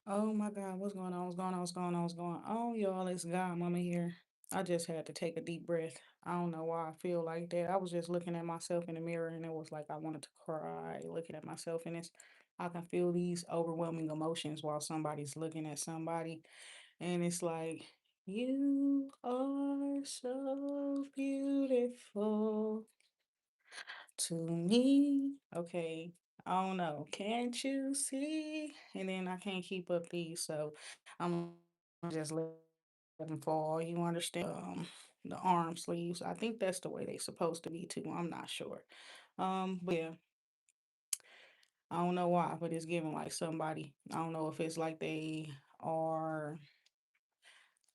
Oh my God, what's going on? What's going on? What's going on? What's going on, y'all? It's God Mama here. I just had to take a deep breath. I don't know why I feel like that. I was just looking at myself in the mirror and it was like I wanted to cry looking at myself. And I can feel these overwhelming emotions while somebody's looking at somebody. And it's like, you are so beautiful to me. Okay. I don't know. Can't you see? And then I can't keep up these. So I'm just let them fall. You understand? The arm sleeves. I think that's the way they supposed to be too. I'm not sure. But yeah, I don't know why, but it's giving like somebody. I don't know if it's like they are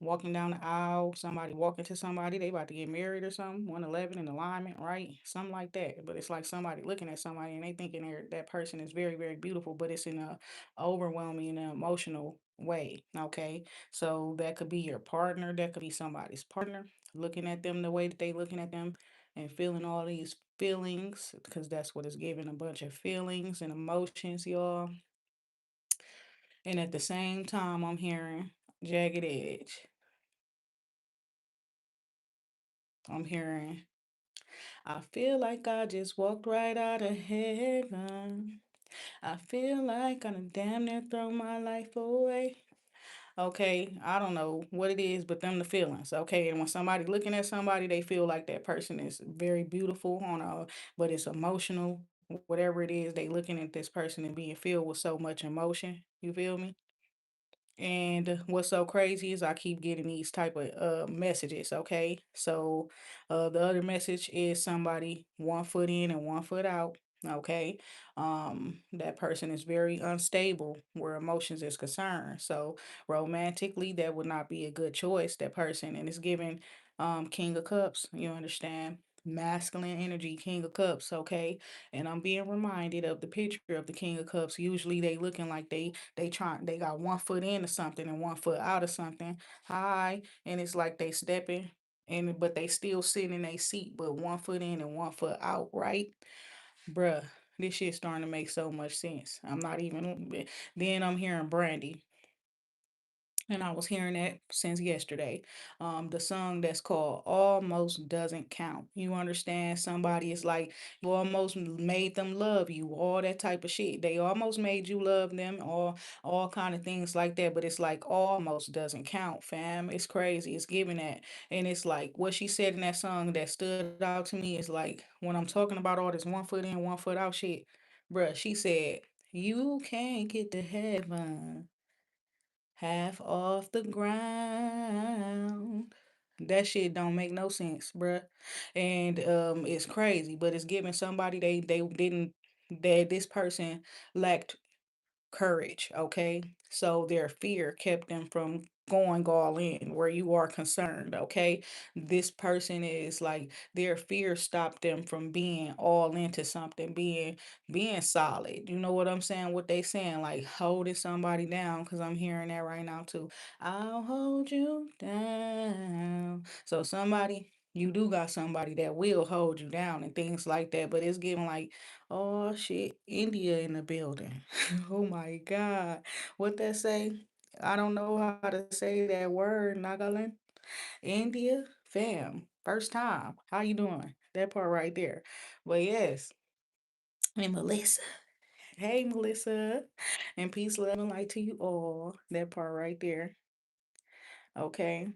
walking down the aisle, somebody walking to somebody, they about to get married or something, 111 in alignment, right? Something like that. But it's like somebody looking at somebody and they thinking that person is very, very beautiful, but it's in a overwhelming and emotional way. Okay. So that could be your partner, that could be somebody's partner, looking at them the way that they looking at them and feeling all these feelings, because that's what it's giving, a bunch of feelings and emotions, y'all. And at the same time, I'm hearing jagged edge. I'm hearing, I feel like I just walked right out of heaven. I feel like I done damn near throw my life away. Okay, I don't know what it is, but them the feelings. Okay, and when somebody looking at somebody, they feel like that person is very beautiful but it's emotional. Whatever it is, they looking at this person and being filled with so much emotion. You feel me? And what's so crazy is I keep getting these type of messages, okay? So the other message is somebody 1 foot in and 1 foot out, okay? That person is very unstable where emotions is concerned. So romantically, that would not be a good choice, that person. And it's giving King of Cups, you understand? Masculine energy, King of Cups, okay? And I'm being reminded of the picture of the King of Cups. Usually they looking like they got 1 foot into something and 1 foot out of something high, and it's like they stepping and but they still sitting in a seat, but 1 foot in and 1 foot out, right? Bruh, this shit starting to make so much sense. I'm not even then I'm hearing Brandy. And I was hearing that since yesterday. The song that's called Almost Doesn't Count. You understand? Somebody is like, you almost made them love you, all that type of shit. They almost made you love them, all kind of things like that. But it's like almost doesn't count, fam. It's crazy. It's giving that. And it's like what she said in that song that stood out to me is like when I'm talking about all this 1 foot in, 1 foot out shit, bruh, she said, you can't get to heaven half off the ground. That shit don't make no sense, bruh. And it's crazy, but it's giving somebody they didn't that this person lacked courage, okay? So their fear kept them from going all in where you are concerned, okay? This person is like their fear stopped them from being all into something, being solid. You know what I'm saying? What they saying, like holding somebody down, because I'm hearing that right now too. I'll hold you down. So somebody you do got somebody that will hold you down and things like that, but it's giving like, oh shit, India in the building. Oh my God. What that say? I don't know how to say that word, Nagaland. India, fam. First time. How you doing? That part right there. But yes, and Melissa. Hey Melissa. And peace, love, and light to you all. That part right there. Okay.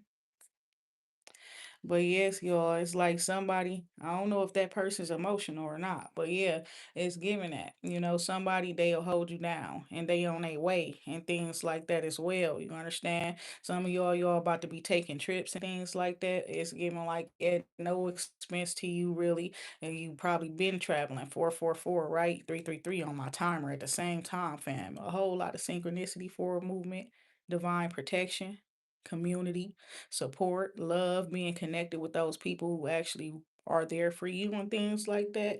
But yes, y'all, it's like somebody, I don't know if that person's emotional or not, but yeah, it's giving that. You know, somebody they'll hold you down and they on their way and things like that as well. You understand? Some of y'all about to be taking trips and things like that. It's giving like at no expense to you really. And you probably been traveling 444, right? 333 on my timer at the same time, fam. A whole lot of synchronicity for movement, divine protection, community support, love, being connected with those people who actually are there for you and things like that.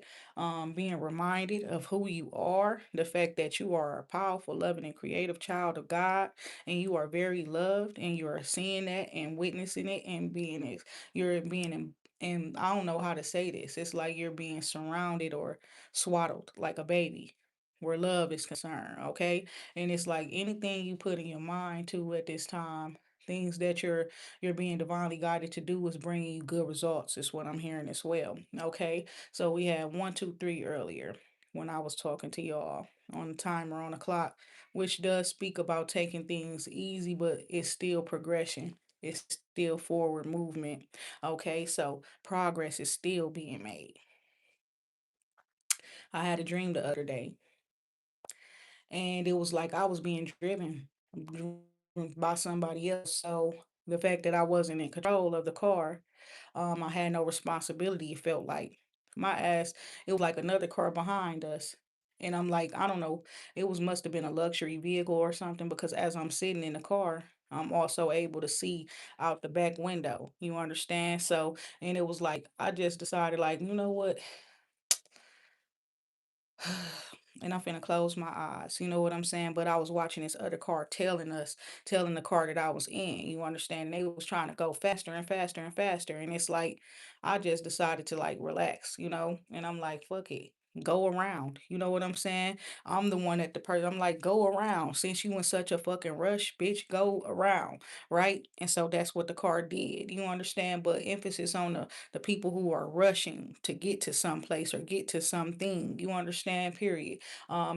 Being reminded of who you are, the fact that you are a powerful, loving, and creative child of God, and you are very loved, and you are seeing that and witnessing it and you're being and I don't know how to say this. It's like you're being surrounded or swaddled like a baby. where love is concerned, okay? And it's like anything you put in your mind to at this time, things that you're being divinely guided to do is bringing you good results, is what I'm hearing as well. Okay, so we had 1, 2, 3 earlier when I was talking to y'all on the timer on the clock, which does speak about taking things easy, but it's still progression. It's still forward movement. Okay, so progress is still being made. I had a dream the other day, and it was like I was being by somebody else. So the fact that I wasn't in control of the car, I had no responsibility. It felt like my ass. It was like another car behind us, and I'm like, I don't know. It was must have been a luxury vehicle or something because as I'm sitting in the car, I'm also able to see out the back window. You understand? So, and it was like I just decided, like, you know what? And I'm finna close my eyes. You know what I'm saying? But I was watching this other car telling the car that I was in. You understand? And they was trying to go faster and faster and faster. And it's like I just decided to like relax, And I'm like, fuck it. Go around. You know what I'm saying? I'm the one at the person. I'm like, go around. Since you in such a fucking rush, bitch, go around. Right? And so that's what the car did. You understand? But emphasis on the people who are rushing to get to some place or get to something. You understand? Period.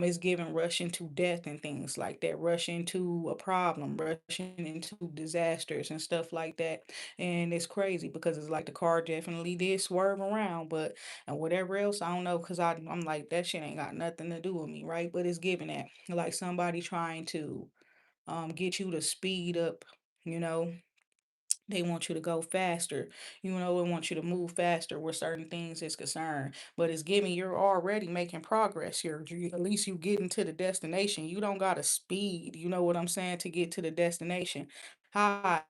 Is giving rushing to death and things like that, rushing to a problem, rushing into disasters and stuff like that. And it's crazy because it's like the car definitely did swerve around, but and whatever else, I don't know, because I'm like, that shit ain't got nothing to do with me, right? But it's giving that like somebody trying to get you to speed up, you know, they want you to go faster. They want you to move faster where certain things is concerned. But it's giving you're already making progress. At least you getting to the destination. You don't gotta speed. You know what I'm saying to get to the destination. Hi.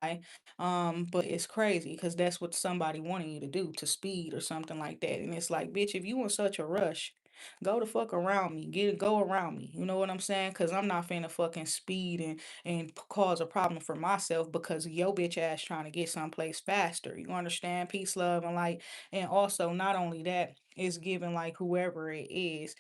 But it's crazy because that's what somebody wanting you to do, to speed or something like that. And it's like, bitch, if you in such a rush, go the fuck around me. Go around me. You know what I'm saying? Cause I'm not finna fucking speed and cause a problem for myself because of your bitch ass trying to get someplace faster. You understand? Peace, love, and light. And also, not only that, it's giving like whoever it is,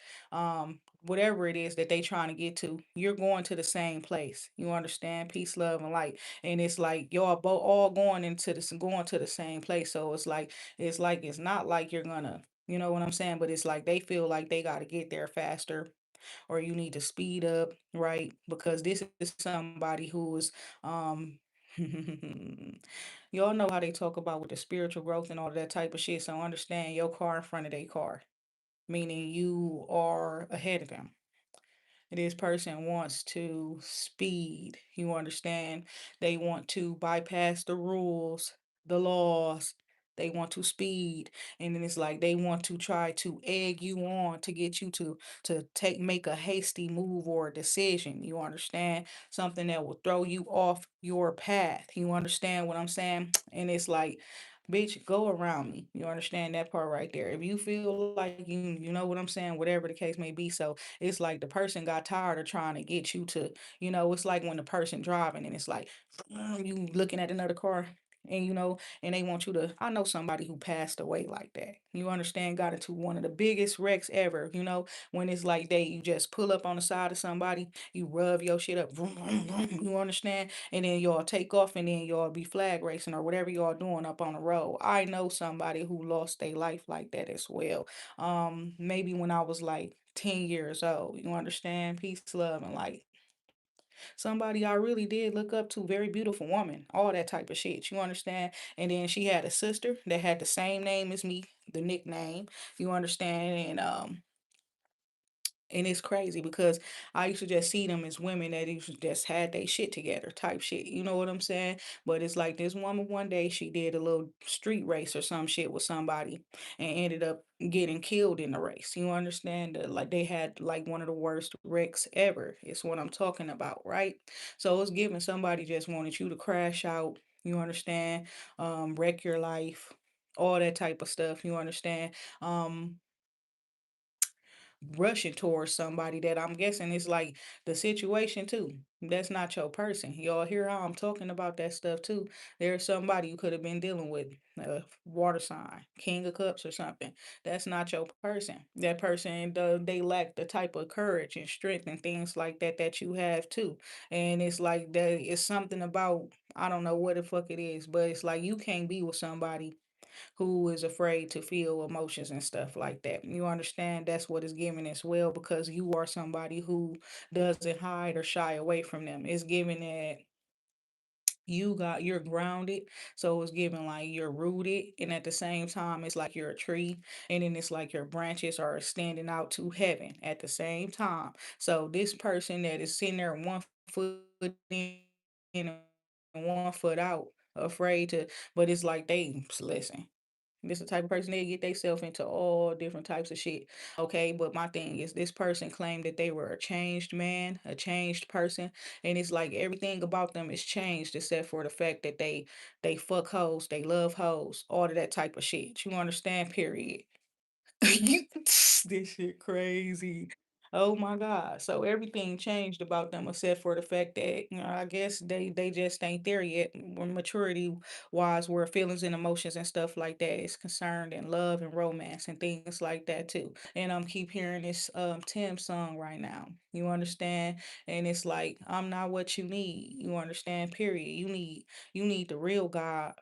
whatever it is that they trying to get to, you're going to the same place. You understand? Peace, love, and light. And it's like y'all both all going to the same place. So it's not like you're gonna. You know what I'm saying? But it's like they feel like they got to get there faster or you need to speed up, right? Because this is somebody who is y'all know how they talk about with the spiritual growth and all that type of shit. So understand your car in front of their car, meaning you are ahead of them. This person wants to speed. You understand? They want to bypass the rules, the laws. They want to speed. And then it's like they want to try to egg you on to get you to make a hasty move or a decision. You understand? Something that will throw you off your path. You understand what I'm saying? And it's like, bitch, go around me. You understand that part right there. If you feel like you know what I'm saying, whatever the case may be. So it's like the person got tired of trying to get you to, it's like when the person driving and it's like you looking at another car and and they want you to. I know somebody who passed away like that. You understand? Got into one of the biggest wrecks ever. When it's like you just pull up on the side of somebody, you rub your shit up, vroom, vroom, vroom, you understand? And then y'all take off and then y'all be flag racing or whatever y'all doing up on the road. I know somebody who lost their life like that as well. Maybe when I was like 10 years old. You understand? Peace, love, and light. Somebody I really did look up to, very beautiful woman, all that type of shit. You understand? And then she had a sister that had the same name as me, the nickname. You understand? And it's crazy because I used to just see them as women that used to just had they shit together type shit. You know what I'm saying? But it's like this woman one day she did a little street race or some shit with somebody and ended up getting killed in the race. You understand? Like they had like one of the worst wrecks ever. It's what I'm talking about, right? So it's giving somebody just wanted you to crash out. You understand? Wreck your life, all that type of stuff. You understand? Um, rushing towards somebody that I'm guessing is like the situation too. That's not your person. Y'all hear how I'm talking about that stuff too. There's somebody you could have been dealing with, water sign, King of Cups or something. That's not your person. That person, they lack the type of courage and strength and things like that that you have too. And it's like that. It's something about, I don't know what the fuck it is, but it's like you can't be with somebody who is afraid to feel emotions and stuff like that. You understand? That's what it's giving as well, because you are somebody who doesn't hide or shy away from them. It's giving that you're grounded, so it's giving like you're rooted, and at the same time it's like you're a tree, and then it's like your branches are extending out to heaven at the same time. So this person that is sitting there one foot in and one foot out, afraid to, but it's like they listen, this the type of person they get themselves into all different types of shit. Okay, but my thing is, this person claimed that they were a changed man, a changed person, and it's like everything about them is changed except for the fact that they fuck hoes, they love hoes, all of that type of shit. You understand? Period. This shit crazy. Oh my God. So everything changed about them except for the fact that, I guess they just ain't there yet, maturity wise, where feelings and emotions and stuff like that is concerned, and love and romance and things like that too. And I'm keep hearing this Tim song right now. You understand? And it's like, I'm not what you need. You understand? Period. You need the real God.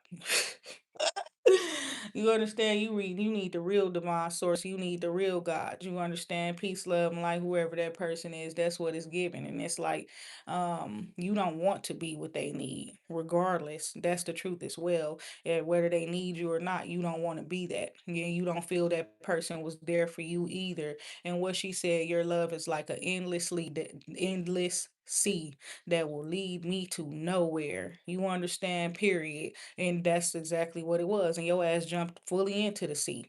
You understand? You need the real divine source. You need the real God. You understand? Peace, love, and light, whoever that person is, that's what it's given. And it's like, you don't want to be what they need, regardless. That's the truth as well. And whether they need you or not, you don't want to be that. Yeah, you don't feel that person was there for you either. And what she said, your love is like an endless sea that will lead me to nowhere. You understand? Period. And that's exactly what it was. And your ass jumped fully into the sea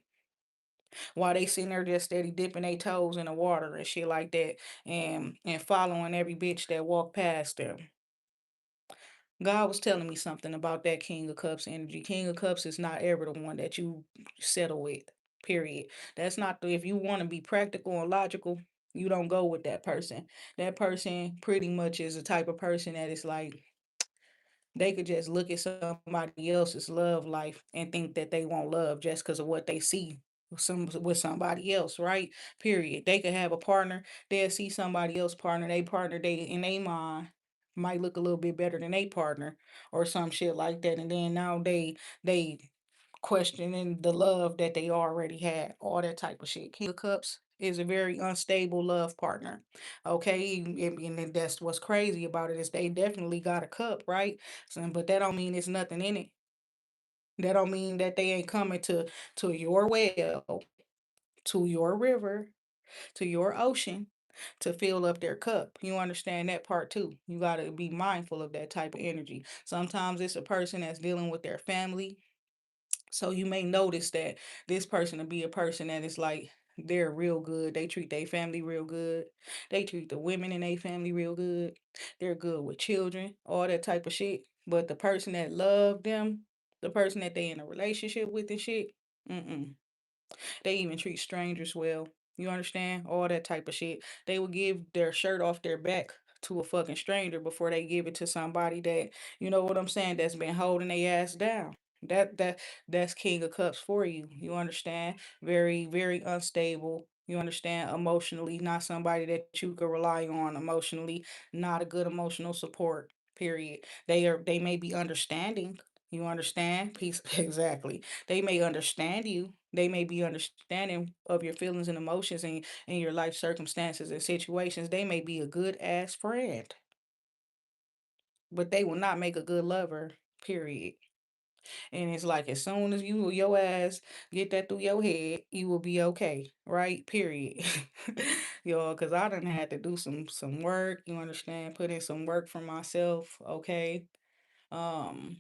while they sitting there just steady dipping their toes in the water and shit like that, and following every bitch that walked past them. God was telling me something about that King of Cups energy. King of Cups is not ever the one that you settle with. Period. That's not the, if you want to be practical and logical, you don't go with that person. That person pretty much is the type of person that is like, they could just look at somebody else's love life and think that they won't love just because of what they see with somebody else, right? Period. They could have a partner, they'll see somebody else partner, they in they mind might look a little bit better than they partner or some shit like that. And then now they questioning the love that they already had, all that type of shit. King of Cups is a very unstable love partner. Okay, and then that's what's crazy about it, is they definitely got a cup, right? So, but that don't mean it's nothing in it. That don't mean that they ain't coming to your well, to your river, to your ocean to fill up their cup. You understand that part too. You got to be mindful of that type of energy. Sometimes it's a person that's dealing with their family, so you may notice that this person will be a person that is like, they're real good. They treat their family real good. They treat the women in their family real good. They're good with children, all that type of shit. But the person that love them, the person that they in a relationship with and shit, mm-mm. They even treat strangers well. You understand? All that type of shit. They will give their shirt off their back to a fucking stranger before they give it to somebody that, you know what I'm saying, that's been holding their ass down. That's King of Cups for you. You understand? Very, very unstable. You understand? Emotionally, not somebody that you could rely on emotionally, not a good emotional support. Period. They may be understanding. You understand? Peace. Exactly. They may understand you. They may be understanding of your feelings and emotions and your life circumstances and situations. They may be a good ass friend, but they will not make a good lover, period. And it's like, as soon as your ass get that through your head, you will be okay, right? Period. Yo, cause I done had to do some work, you understand, put in some work for myself, okay? Um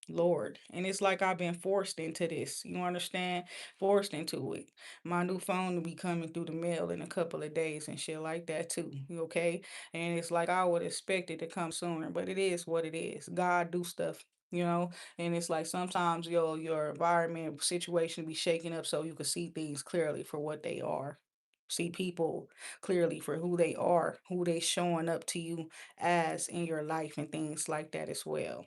Lord. And it's like I've been forced into this. You understand? Forced into it. My new phone will be coming through the mail in a couple of days and shit like that too. You okay? And it's like I would expect it to come sooner, but it is what it is. God do stuff. You know, and it's like sometimes your environment situation be shaking up so you can see things clearly for what they are. see people clearly for who they are, who they showing up to you as in your life and things like that as well.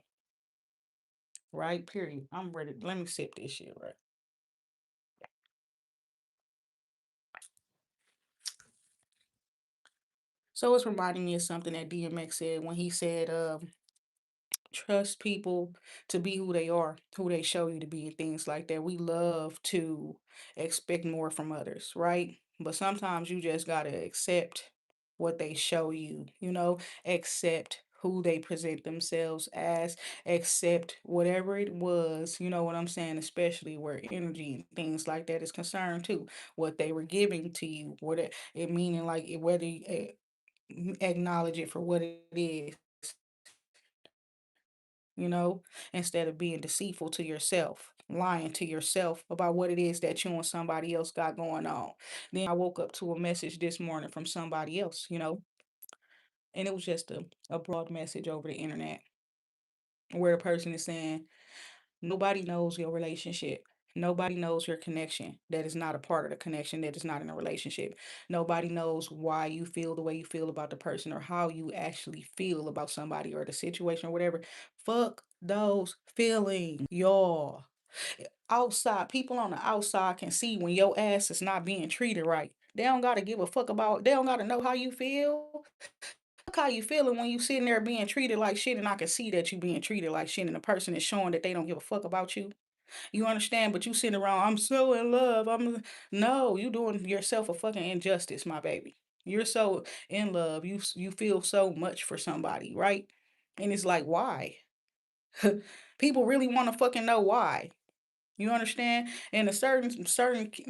Right? Period. I'm ready. Let me sip this shit, right? So it's reminding me of something that DMX said when he said, trust people to be who they are, who they show you to be, and things like that. We love to expect more from others, right? But sometimes you just got to accept what they show you, accept who they present themselves as, accept whatever it was, you know what I'm saying, especially where energy and things like that is concerned too, what they were giving to you, what it meaning like whether you acknowledge it for what it is, you know, instead of being deceitful to yourself, lying to yourself about what it is that you and somebody else got going on. Then I woke up to a message this morning from somebody else, and it was just a broad message over the internet where the person is saying, nobody knows your relationship. Nobody knows your connection that is not a part of the connection, that is not in a relationship. Nobody knows why you feel the way you feel about the person or how you actually feel about somebody or the situation or whatever. Fuck those feelings, y'all. Outside, people on the outside can see when your ass is not being treated right. They don't gotta give a fuck about, they don't gotta know how you feel. Fuck how you feeling when you sitting there being treated like shit and I can see that you being treated like shit and the person is showing that they don't give a fuck about you. You understand? But you sitting around, I'm so in love. No, you doing yourself a fucking injustice, my baby. You're so in love. You feel so much for somebody, right? And it's like, why? People really want to fucking know why. You understand? In a certain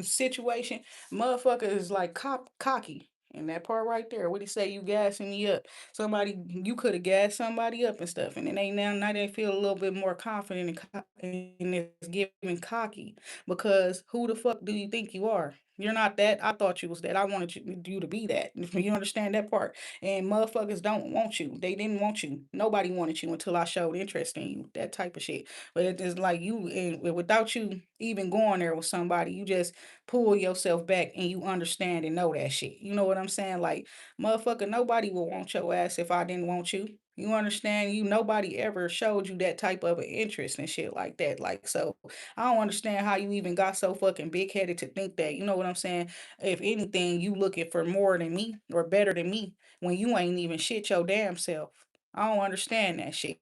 situation, motherfucker is like cocky. And that part right there, what he say, you gassing me up. Somebody, you could have gassed somebody up and stuff, and then now they feel a little bit more confident and it's giving cocky because who the fuck do you think you are? You're not that. I thought you was that. I wanted you to be that. You understand that part? And motherfuckers don't want you. They didn't want you. Nobody wanted you until I showed interest in you. That type of shit. But it's just like you, and without you even going there with somebody, you just pull yourself back and you understand and know that shit. You know what I'm saying? Like, motherfucker, nobody will want your ass if I didn't want you. You understand? Nobody ever showed you that type of an interest and shit like that. Like, so I don't understand how you even got so fucking big headed to think that. You know what I'm saying? If anything, you looking for more than me or better than me when you ain't even shit your damn self. I don't understand that shit.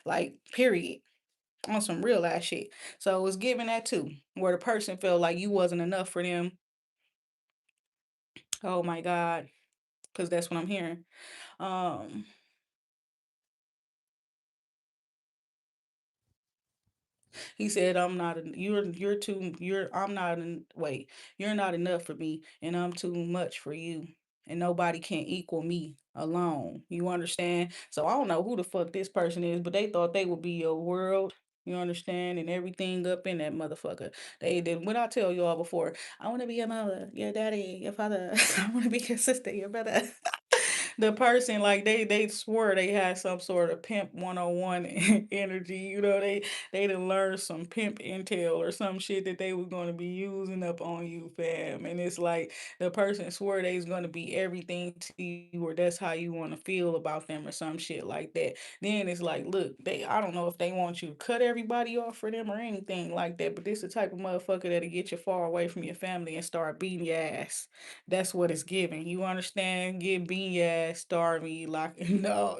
Like, period, on some real ass shit. So it's giving that too, where the person felt like you wasn't enough for them. Oh my God, because that's what I'm hearing. Um, he said, "I'm not. You're too. You're. I'm not. Wait. You're not enough for me, and I'm too much for you, and nobody can equal me alone. You understand? So I don't know who the fuck this person is, but they thought they would be your world." You understand? And everything up in that motherfucker. They did. When I tell y'all before, I want to be your mother, your daddy, your father. I want to be your sister, your brother. The person, like, they swore they had some sort of pimp 101 energy. They done learned some pimp intel or some shit that they was gonna be using up on you, fam. And it's like the person swore they's gonna be everything to you, or that's how you want to feel about them, or some shit like that. Then it's like, look, I don't know if they want you to cut everybody off for them or anything like that, but this the type of motherfucker that'll get you far away from your family and start beating your ass. That's what it's giving. You understand? Get beating your ass, starving you, lock no,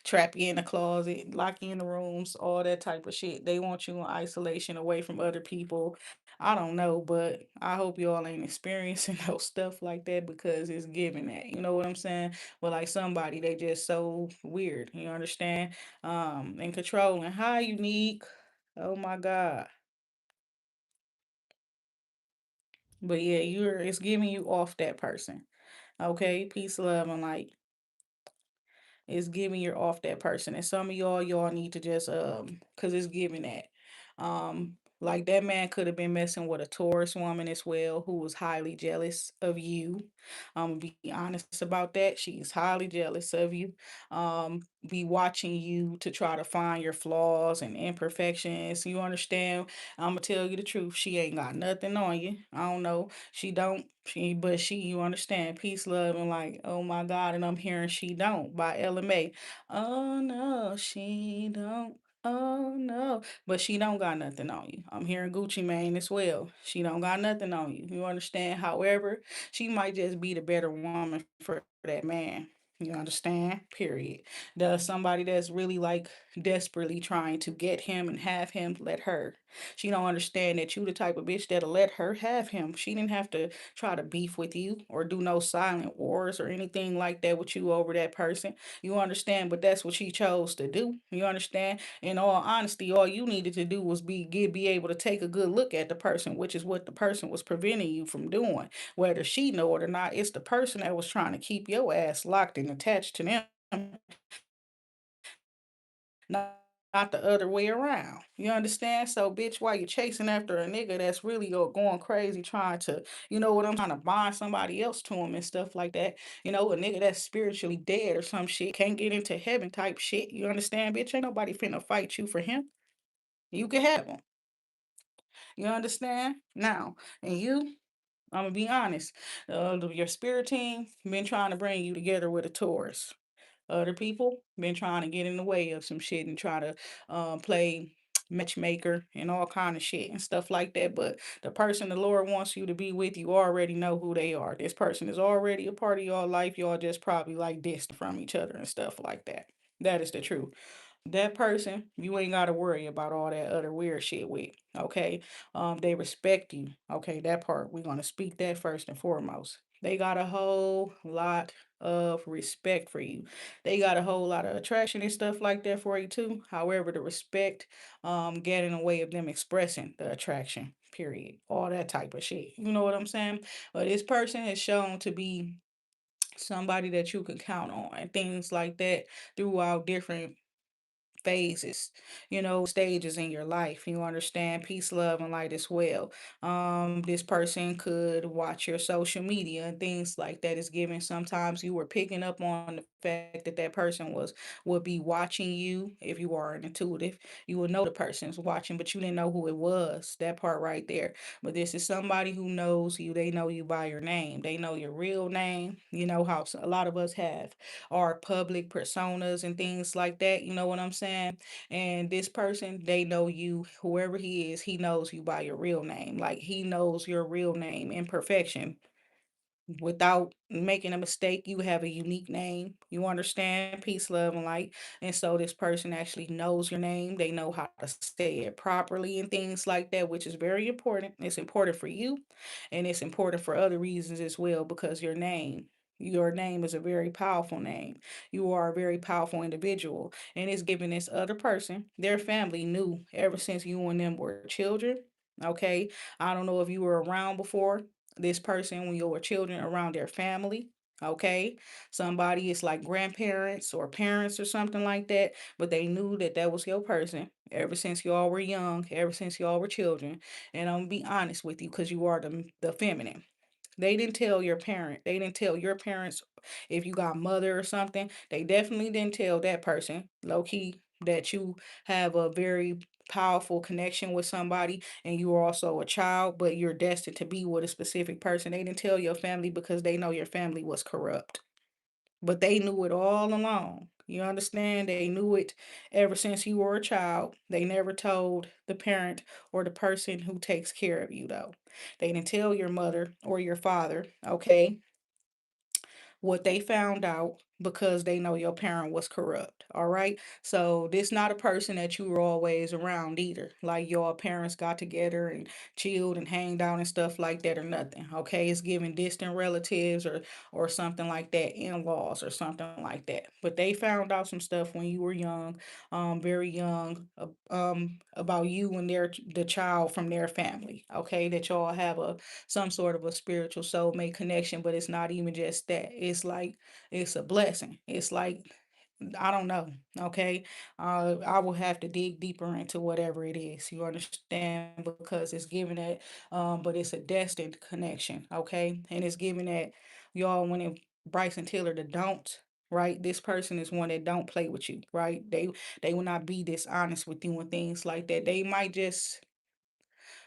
trap you in the closet, lock you in the rooms, all that type of shit. They want you in isolation, away from other people. I don't know, but I hope y'all ain't experiencing no stuff like that because it's giving that. You know what I'm saying? But like somebody, they just so weird. You understand? And controlling. Hi, unique. Oh my God. But yeah, it's giving you off that person. Okay, peace, love, and light. It's giving you're off that person. And some of y'all need to just cause it's giving that. Like that man could have been messing with a Taurus woman as well who was highly jealous of you. Be honest about that. She's highly jealous of you. Be watching you to try to find your flaws and imperfections. You understand? I'm gonna tell you the truth. She ain't got nothing on you. I don't know. She don't. You understand? Peace, love, and like, oh my God. And I'm hearing She Don't by LMA. Oh no, she don't. Oh no. But she don't got nothing on you. I'm hearing Gucci Mane as well. She don't got nothing on you. You understand? However, she might just be the better woman for that man. You understand? Period. Does somebody that's really like desperately trying to get him and have him, let her. She don't understand that you the type of bitch that'll let her have him. She didn't have to try to beef with you or do no silent wars or anything like that with you over that person. You understand? But that's what she chose to do. You understand? In all honesty, all you needed to do was be able to take a good look at the person, which is what the person was preventing you from doing. Whether she know it or not, it's the person that was trying to keep your ass locked and attached to them, not the other way around. You understand? So, bitch, while you're chasing after a nigga that's really going crazy, trying to, trying to bind somebody else to him and stuff like that, a nigga that's spiritually dead or some shit, can't get into heaven type shit. You understand, bitch? Ain't nobody finna fight you for him. You can have him. You understand? Now, and you, I'm gonna be honest. Your spirit team been trying to bring you together with a Taurus. Other people been trying to get in the way of some shit and try to play matchmaker and all kind of shit and stuff like that. But the person the Lord wants you to be with, you already know who they are. This person is already a part of your life. Y'all just probably like distant from each other and stuff like that. That is the truth. That person, you ain't got to worry about all that other weird shit with. Okay. They respect you. Okay. That part, we're going to speak that first and foremost. They got a whole lot of respect for you. They got a whole lot of attraction and stuff like that for you too. However, the respect get in the way of them expressing the attraction. Period. All that type of shit. You know what I'm saying? But this person has shown to be somebody that you can count on and things like that throughout different phases, stages in your life. You understand? Peace, love, and light as well. This person could watch your social media and things like that is given. Sometimes you were picking up on the fact that that person would be watching you. If you are an intuitive, you would know the person's watching, but you didn't know who it was. That part right there. But this is somebody who knows you. They know you by your name. They know your real name. You know how a lot of us have our public personas and things like that. You know what I'm saying? And this person, they know you, whoever he is, he knows you by your real name. Like he knows your real name in perfection without making a mistake. You have a unique name. You understand? Peace, love, and light. And so this person actually knows your name. They know how to say it properly and things like that, which is very important. It's important for you and it's important for other reasons as well because your name is a very powerful name. You are a very powerful individual. And it's giving this other person, their family knew ever since you and them were children. Okay. I don't know if you were around before this person when you were children around their family. Okay. Somebody is like grandparents or parents or something like that, but they knew that that was your person ever since y'all were young, ever since y'all were children. And I'm gonna be honest with you because you are the feminine. They didn't tell your parent. They didn't tell your parents if you got mother or something. They definitely didn't tell that person, low key, that you have a very powerful connection with somebody and you are also a child, but you're destined to be with a specific person. They didn't tell your family because they know your family was corrupt. But they knew it all along. You understand? They knew it ever since you were a child. They never told the parent or the person who takes care of you, though. They didn't tell your mother or your father, okay? What they found out because they know your parent was corrupt. All right. So this not a person that you were always around either. Like your parents got together and chilled and hanged out and stuff like that or nothing. Okay. It's giving distant relatives or something like that, in-laws or something like that. But they found out some stuff when you were young, very young, about you and the child from their family. Okay. That y'all have a some sort of a spiritual soulmate connection, but it's not even just that. It's like it's a blessing. It's like I don't know. Okay. I will have to dig deeper into whatever it is. You understand? Because it's given that, but it's a destined connection. Okay. And it's given that y'all, when it Bryson Tiller, the don't, right? This person is one that don't play with you, right? They will not be dishonest with you and things like that. They might just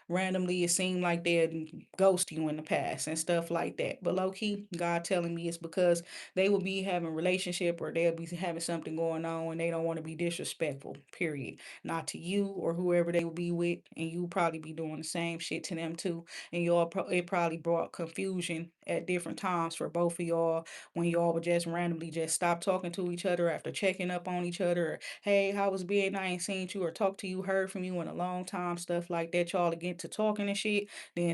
randomly it seemed like they'd ghost you in the past and stuff like that. But low key, God telling me it's because they will be having relationship or they'll be having something going on and they don't want to be disrespectful. Period. Not to you or whoever they will be with, and you probably be doing the same shit to them too. And it probably brought confusion at different times for both of y'all when y'all would just randomly just stop talking to each other after checking up on each other. Or, hey, how was being? I ain't seen you or talked to you, heard from you in a long time, stuff like that. Y'all to get to talking and shit. Then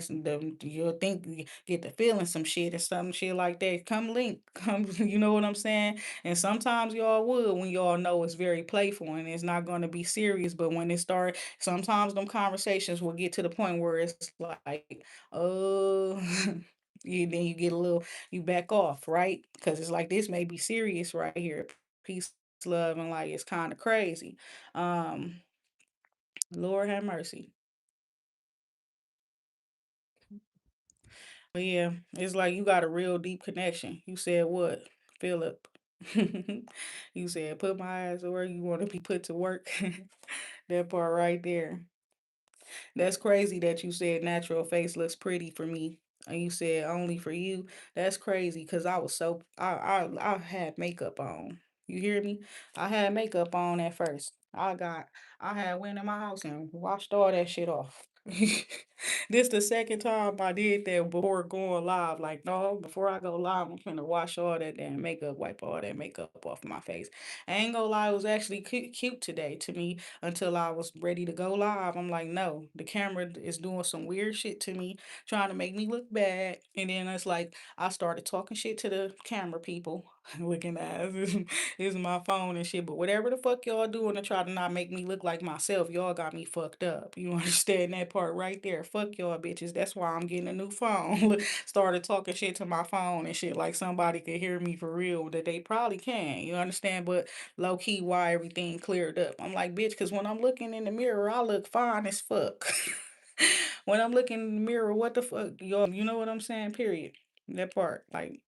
you'll think you get to feeling some shit or some shit like that. Come link, come, you know what I'm saying? And sometimes y'all would when y'all know it's very playful and it's not going to be serious. But when it start, sometimes them conversations will get to the point where it's like, oh, then you get a little, you back off, right? Because it's like this may be serious right here. Peace, love, and like it's kind of crazy. Um, Lord have mercy. But yeah, it's like you got a real deep connection. You said what, Philip? You said put my eyes where you want to be put to work. That part right there. That's crazy that you said natural face looks pretty for me. And you said only for you. That's crazy because I was so I had makeup on. You hear me? I had makeup on at first. I had went in my house and washed all that shit off. This the second time I did that before going live. Like, no, before I go live, I'm finna wash all that damn makeup, wipe all that makeup off my face. I ain't gonna lie, it was actually cute today to me until I was ready to go live. I'm like, no, the camera is doing some weird shit to me, trying to make me look bad. And then it's like I started talking shit to the camera people, looking at is my phone and shit. But whatever the fuck y'all doing to try to not make me look like myself, y'all got me fucked up. You understand that part right there? Fuck y'all bitches. That's why I'm getting a new phone. Started talking shit to my phone and shit like somebody could hear me for real that they probably can. You understand? But low key, why everything cleared up. I'm like, bitch, because when I'm looking in the mirror, I look fine as fuck. When I'm looking in the mirror, what the fuck, y'all, you know what I'm saying? Period. That part, like,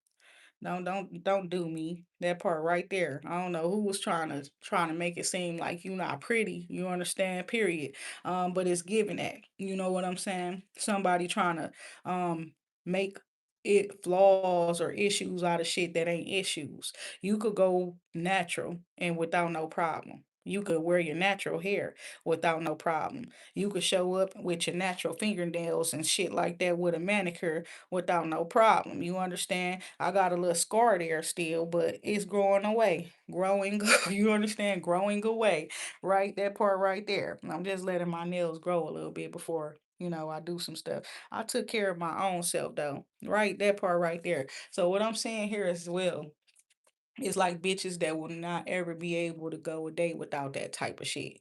don't do me. That part right there. I don't know who was trying to make it seem like you not pretty. You understand? Period. But it's giving that. You know what I'm saying? Somebody trying to make it flaws or issues out of shit that ain't issues. You could go natural and without no problem. You could wear your natural hair without no problem. You could show up with your natural fingernails and shit like that with a manicure without no problem. You understand? I got a little scar there still, but it's growing away. Growing, you understand? Growing away. Right? That part right there. I'm just letting my nails grow a little bit before, I do some stuff. I took care of my own self though. Right? That part right there. So what I'm saying here as well, it's like bitches that will not ever be able to go a day without that type of shit.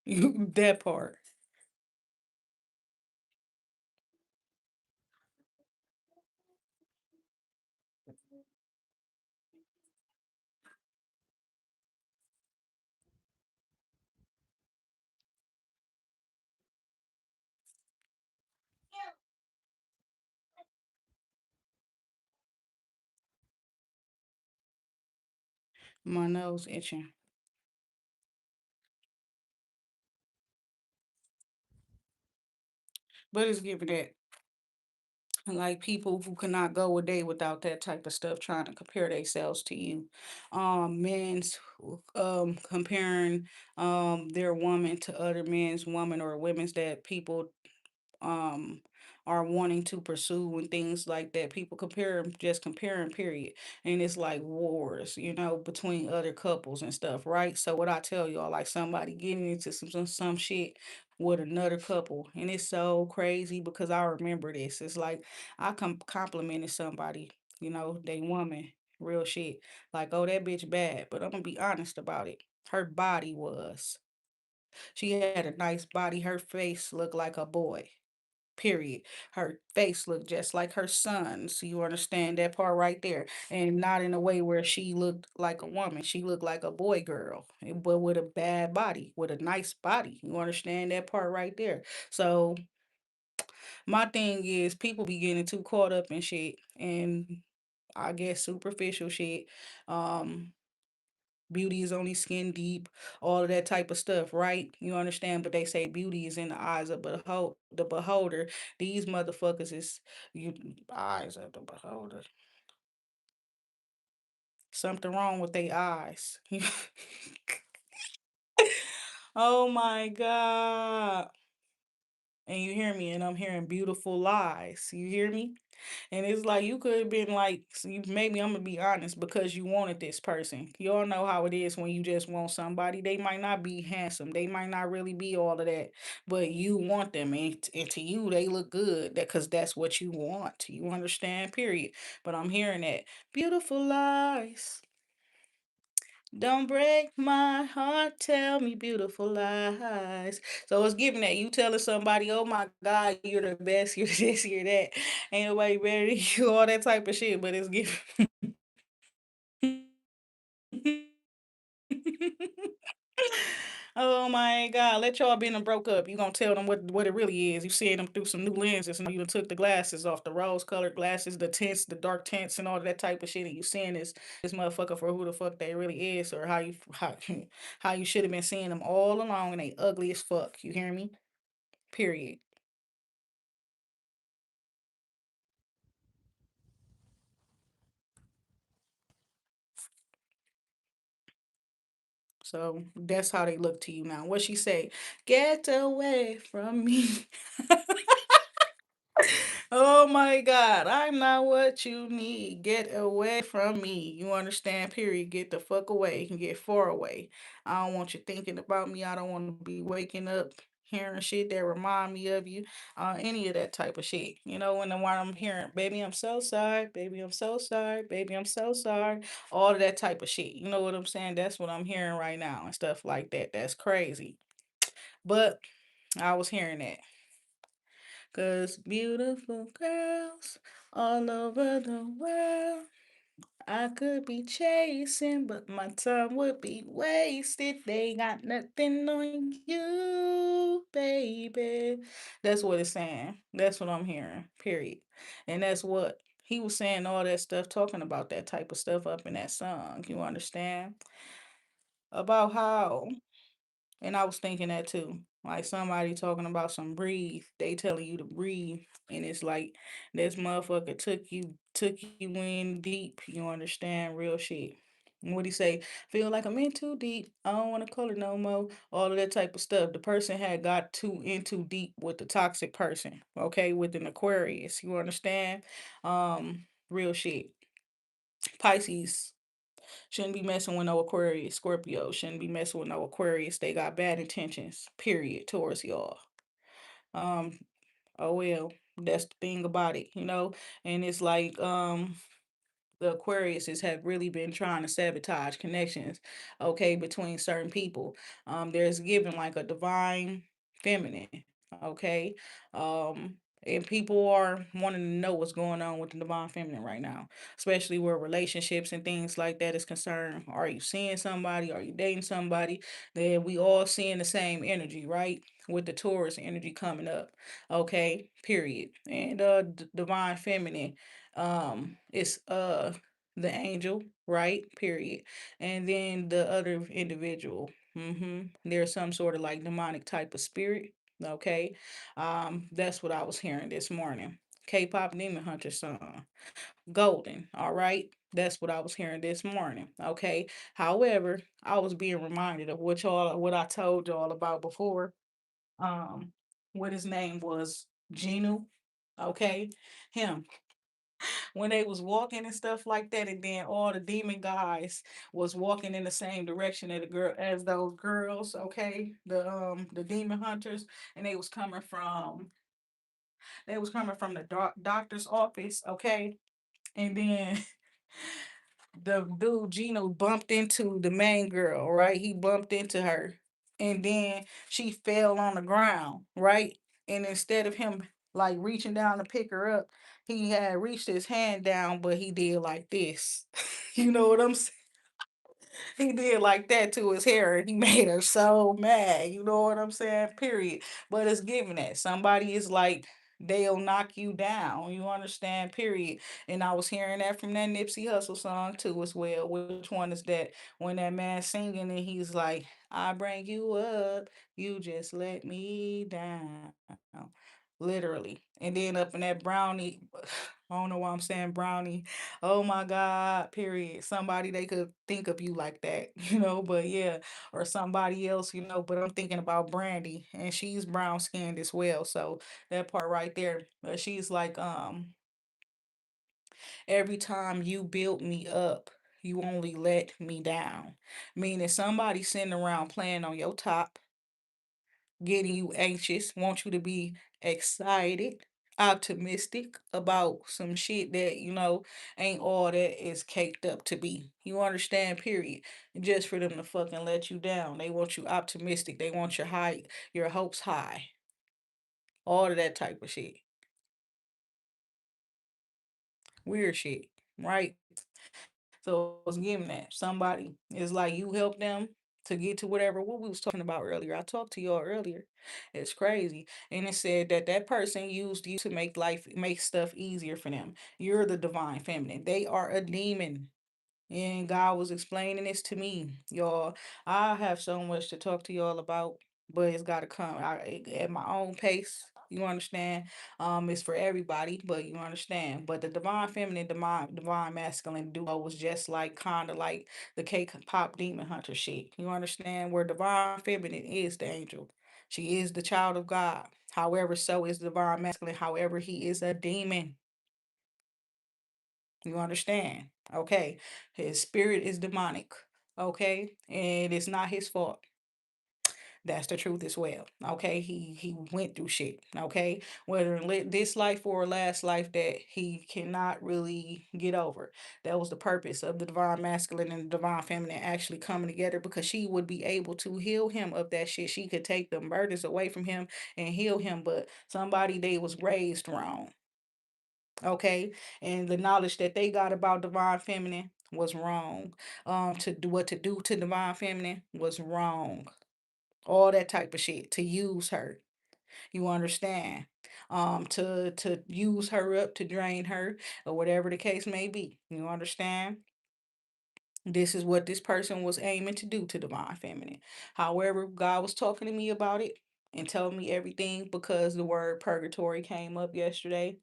That part. My nose itching. But it's giving that. Like people who cannot go a day without that type of stuff trying to compare themselves to you. Men's comparing their woman to other men's woman or women's that people um are wanting to pursue and things like that. People just comparing, period. And it's like wars, between other couples and stuff, right? So what I tell y'all, like somebody getting into some shit with another couple, and it's so crazy because I remember this. It's like I complimented somebody, they woman, real shit. Like, oh, that bitch bad, but I'm gonna be honest about it. Her body was. She had a nice body. Her face looked like a boy. Period. Her face looked just like her son's. You understand that part right there? And not in a way where she looked like a woman. She looked like a boy girl, but with a bad body, with a nice body. You understand that part right there? So my thing is people be getting too caught up in shit and I guess superficial shit. Um Beauty is only skin deep, all of that type of stuff, right? You understand? But they say beauty is in the eyes of the beholder. These motherfuckers is you eyes of the beholder. Something wrong with their eyes. Oh my God. And you hear me, and I'm hearing beautiful lies. You hear me? And it's like you could have been like, maybe I'm gonna be honest, because you wanted this person. You all know how it is when you just want somebody. They might not be handsome, they might not really be all of that, but you want them, and to you they look good. That because that's what you want. You understand? Period. But I'm hearing that beautiful lies. Don't break my heart, tell me beautiful lies. So it's giving that you telling somebody, oh my God, you're the best, you're this, you're that. Ain't nobody better than you, all that type of shit, but it's giving. Oh my God, let y'all been and broke up. You gonna tell them what it really is. You seeing them through some new lenses, and you done took the glasses off, the rose colored glasses, the tints, the dark tints, and all that type of shit. And you seeing this motherfucker for who the fuck they really is, or how you should have been seeing them all along, and they ugly as fuck. You hear me? Period. So that's how they look to you now. What she say? Get away from me. Oh my God, I'm not what you need. Get away from me. You understand? Period. Get the fuck away. You can get far away. I don't want you thinking about me. I don't want to be waking up hearing shit that remind me of you. Any of that type of shit. You know, when while I'm hearing, baby, I'm so sorry, baby, I'm so sorry, baby, I'm so sorry. All of that type of shit. You know what I'm saying? That's what I'm hearing right now and stuff like that. That's crazy. But I was hearing that. Cause beautiful girls all over the world. I could be chasing, but my time would be wasted. They got nothing on you, baby. That's what it's saying. That's what I'm hearing. Period. And that's what he was saying, all that stuff, talking about that type of stuff up in that song. You understand? About how and I was thinking that too. Like somebody talking about some breathe, they telling you to breathe, and it's like this motherfucker took you in deep. You understand real shit. And what he say? Feel like I'm in too deep. I don't want to color no more. All of that type of stuff. The person had got too in too deep with the toxic person. Okay, with an Aquarius. You understand? Real shit. Pisces shouldn't be messing with no Aquarius. Scorpio shouldn't be messing with no Aquarius. They got bad intentions, period, towards y'all. Um, oh well, that's the thing about it, you know? And it's like, the Aquariuses have really been trying to sabotage connections, okay, between certain people. There's given like a divine feminine, okay? Um, and people are wanting to know what's going on with the divine feminine right now, especially where relationships and things like that is concerned. Are you seeing somebody? Are you dating somebody? That we all seeing the same energy, right? With the Taurus energy coming up, okay? Period. And divine feminine it's the angel, right? Period. And then the other individual. There's some sort of like demonic type of spirit. Okay. That's what I was hearing this morning. K-pop Demon Hunter song. Golden. All right. That's what I was hearing this morning. Okay. However, I was being reminded of what I told y'all about before. Um, what his name was, Genu. Okay. Him when they was walking and stuff like that, and then all the demon guys was walking in the same direction as the girl as those girls, okay? The demon hunters, and they was coming from the doctor's office, okay? And then the dude Gino bumped into the main girl, right? He bumped into her. And then she fell on the ground, right? And instead of him like reaching down to pick her up. He had reached his hand down, but he did like this. You know what I'm saying? He did like that to his hair, and he made her so mad. You know what I'm saying? Period. But it's giving that somebody is like they'll knock you down. You understand? Period. And I was hearing that from that Nipsey Hussle song too as well. Which one is that? When that man singing and he's like, "I bring you up, you just let me down." Literally. And then up in that brownie, I don't know why I'm saying brownie. Oh my God, period. Somebody they could think of you like that, but yeah, or somebody else, but I'm thinking about Brandy and she's brown skinned as well. So that part right there. But she's like, every time you built me up, you only let me down. Meaning somebody sitting around playing on your top, getting you anxious, want you to be excited, optimistic about some shit that, ain't all that is caked up to be. You understand, period. Just for them to fucking let you down. They want you optimistic. They want your hopes high. All of that type of shit. Weird shit. Right? So I was giving that. Somebody is like you help them to get to whatever what we was talking about earlier. I talked to y'all earlier. It's crazy. And it said that that person used you to make stuff easier for them. You're the divine feminine. They are a demon. And God was explaining this to me, y'all. I have so much to talk to y'all about, but it's got to come at my own pace. You understand? It's for everybody, but you understand. But the divine feminine, divine masculine duo was just like kind of like the K-pop demon hunter shit. You understand? Where divine feminine is the angel, she is the child of God. However, so is divine masculine. However, he is a demon. You understand? Okay. His spirit is demonic. Okay. And it's not his fault. That's the truth as well. Okay. He went through shit. Okay. Whether in this life or last life that he cannot really get over. That was the purpose of the divine masculine and the divine feminine actually coming together because she would be able to heal him of that shit. She could take the burdens away from him and heal him. But somebody they was raised wrong. Okay, and the knowledge that they got about divine feminine was wrong. To do what to do to divine feminine was wrong. All that type of shit to use her. You understand? To use her up to drain her or whatever the case may be. You understand? This is what this person was aiming to do to divine feminine. However, God was talking to me about it and telling me everything because the word purgatory came up yesterday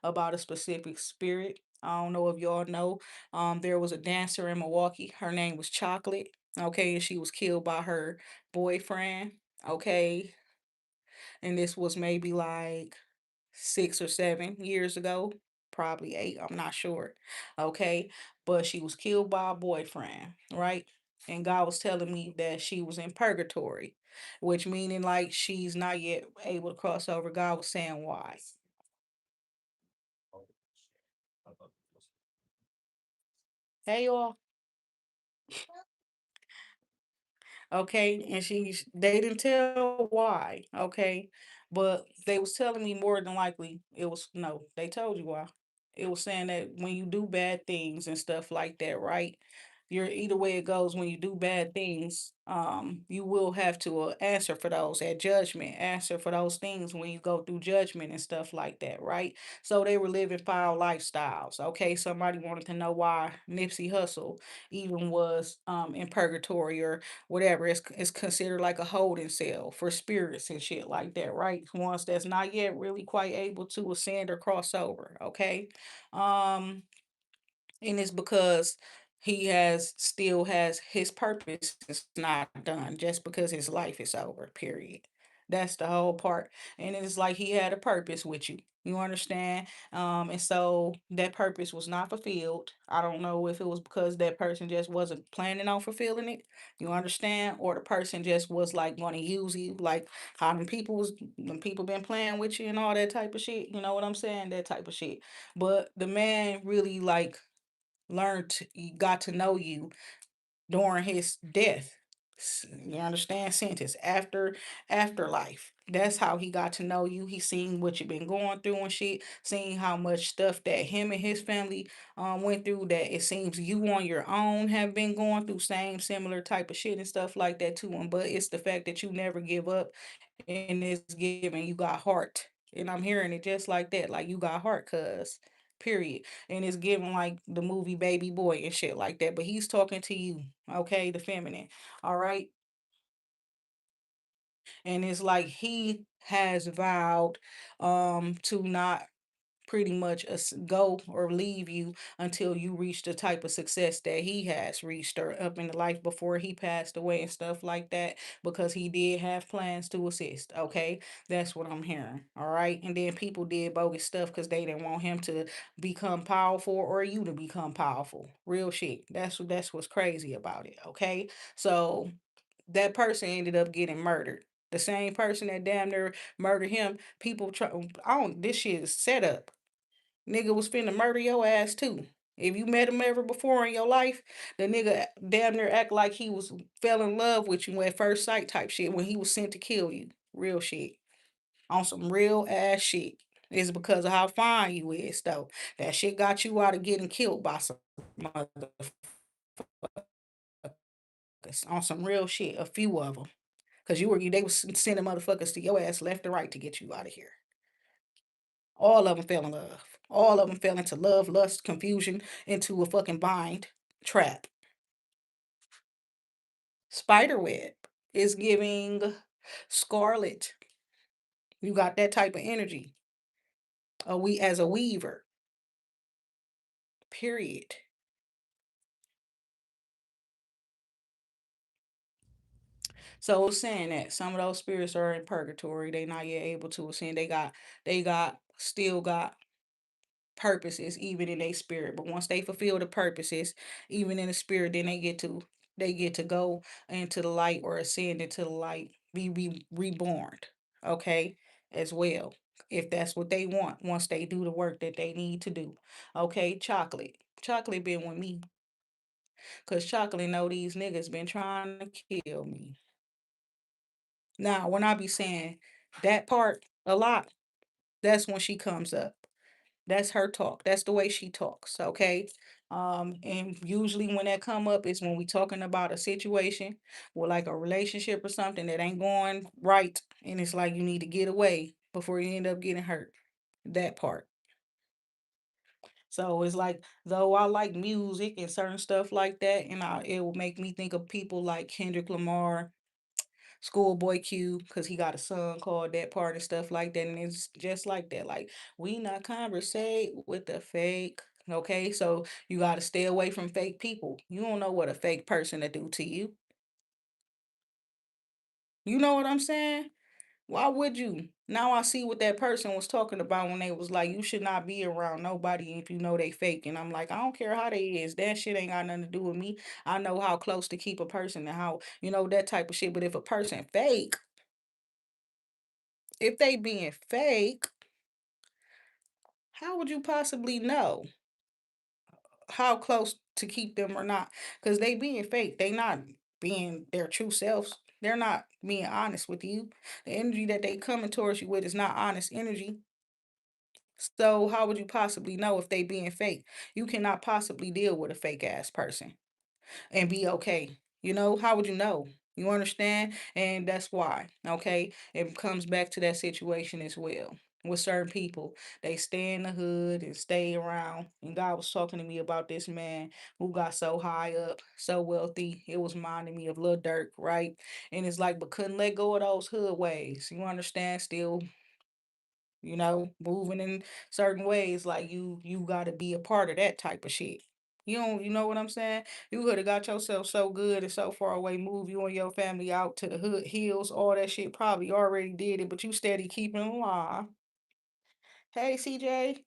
about a specific spirit. I don't know if y'all know. There was a dancer in Milwaukee. Her name was Chocolate. Okay, and she was killed by her boyfriend. Okay, and this was maybe like 6 or 7 years ago, probably 8, I'm not sure. Okay, but she was killed by a boyfriend, right? And God was telling me that she was in purgatory, which meaning like she's not yet able to cross over. God was saying why. Hey y'all. Okay, and they didn't tell why, okay, but they was telling me more than likely it was no, they told you why. It was saying that when you do bad things and stuff like that, right? You're either way it goes when you do bad things, you will have to answer for those at judgment, answer for those things when you go through judgment and stuff like that, right? So they were living foul lifestyles. Okay, somebody wanted to know why Nipsey Hussle even was in purgatory or whatever. It's considered like a holding cell for spirits and shit like that, right? Ones that's not yet really quite able to ascend or cross over. Okay. Um, and it's because he has still has his purpose is not done just because his life is over, period. That's the whole part. And it's like he had a purpose with you, you understand? And so that purpose was not fulfilled. I don't know if it was because that person just wasn't planning on fulfilling it, you understand, or the person just was like going to use you, like how when people been playing with you and all that type of shit, you know what I'm saying, that type of shit. But the man really like got to know you during his death. You understand? Sentence afterlife. That's how he got to know you. He seen what you've been going through and shit. Seen how much stuff that him and his family went through. That it seems you on your own have been going through same similar type of shit and stuff like that too. And but it's the fact that you never give up and it's giving you got heart. And I'm hearing it just like that, like you got heart, cuz. Period. And it's giving like the movie Baby Boy and shit like that. But he's talking to you, okay, the feminine. All right. And it's like he has vowed to not pretty much go or leave you until you reach the type of success that he has reached or up in the life before he passed away and stuff like that, because he did have plans to assist. Okay, that's what I'm hearing. All right, and then people did bogus stuff because they didn't want him to become powerful or you to become powerful. Real shit. That's what's crazy about it. Okay, so that person ended up getting murdered. The same person that damn near murdered him, people try. I don't. This shit is set up. Nigga was finna murder your ass too. If you met him ever before in your life, the nigga damn near act like he was fell in love with you at first sight type shit when he was sent to kill you. Real shit. On some real ass shit. It's because of how fine you is though. That shit got you out of getting killed by some motherfuckers. On some real shit. A few of them. Cause they was sending motherfuckers to your ass left and right to get you out of here. All of them fell in love. All of them fell into love, lust, confusion, into a fucking bind trap. Spiderweb is giving scarlet. You got that type of energy. We as a weaver. Period. So it's saying that some of those spirits are in purgatory. They not yet able to ascend. They got still got purposes even in their spirit. But once they fulfill the purposes, even in the spirit, then they get to go into the light or ascend into the light, be reborn. Okay, as well. If that's what they want, once they do the work that they need to do. Okay, chocolate. Chocolate been with me. Cause chocolate know these niggas been trying to kill me. Now, when I be saying that part a lot, that's when she comes up. That's her talk. That's the way she talks. Okay. And usually when that come up is when we talking about a situation or like a relationship or something that ain't going right. And it's like you need to get away before you end up getting hurt. That part. So it's like though I like music and certain stuff like that, and it will make me think of people like Kendrick Lamar, Schoolboy Q, because he got a song called That Part and stuff like that. And it's just like that. Like, we not conversate with the fake. Okay, so you got to stay away from fake people. You don't know what a fake person to do to you. You know what I'm saying? Why would you? Now I see what that person was talking about when they was like, you should not be around nobody if you know they fake. And I'm like, I don't care how they is. That shit ain't got nothing to do with me. I know how close to keep a person and how, that type of shit. But if a person fake, if they being fake, how would you possibly know how close to keep them or not? Because they being fake. They not being their true selves. They're not being honest with you. The energy that they coming towards you with is not honest energy. So how would you possibly know if they being fake? You cannot possibly deal with a fake ass person and be okay. How would you know? You understand? And that's why, okay? It comes back to that situation as well. With certain people, they stay in the hood and stay around. And God was talking to me about this man who got so high up, so wealthy. It was reminding me of Lil Durk, right? And it's like, but couldn't let go of those hood ways. You understand? Still moving in certain ways, like you gotta be a part of that type of shit. You know what I'm saying? You could have got yourself so good and so far away, move you and your family out to the hood hills, all that shit probably already did it, but you steady keeping it alive. Hey CJ.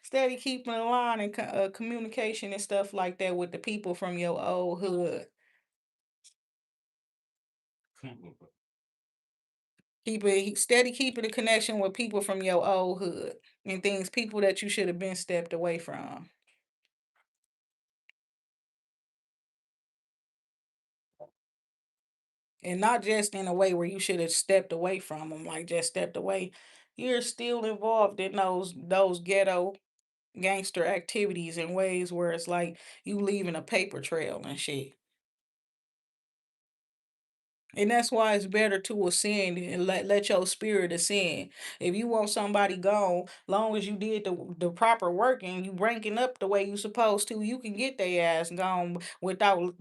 Steady keeping a line and communication and stuff like that with the people from your old hood. Steady keeping a connection with people from your old hood and things, people that you should have been stepped away from. And not just in a way where you should have stepped away from them, like just stepped away. You're still involved in those ghetto gangster activities in ways where it's like you leaving a paper trail and shit. And that's why it's better to ascend and let your spirit ascend. If you want somebody gone, long as you did the proper work and you ranking up the way you supposed to, you can get their ass gone without.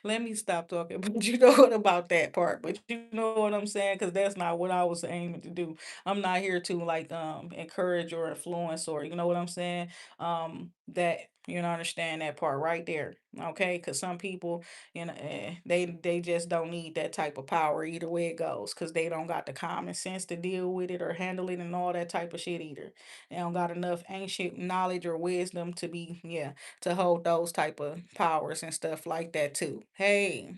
Let me stop talking, but you know what about that part. But you know what I'm saying? Because that's not what I was aiming to do. I'm not here to like encourage or influence or you know what I'm saying? That you know understand that part right there. Okay, because some people, they just don't need that type of power either way it goes, because they don't got the common sense to deal with it or handle it and all that type of shit either. They don't got enough ancient knowledge or wisdom to be, yeah, to hold those type of powers and stuff like that too. Hey,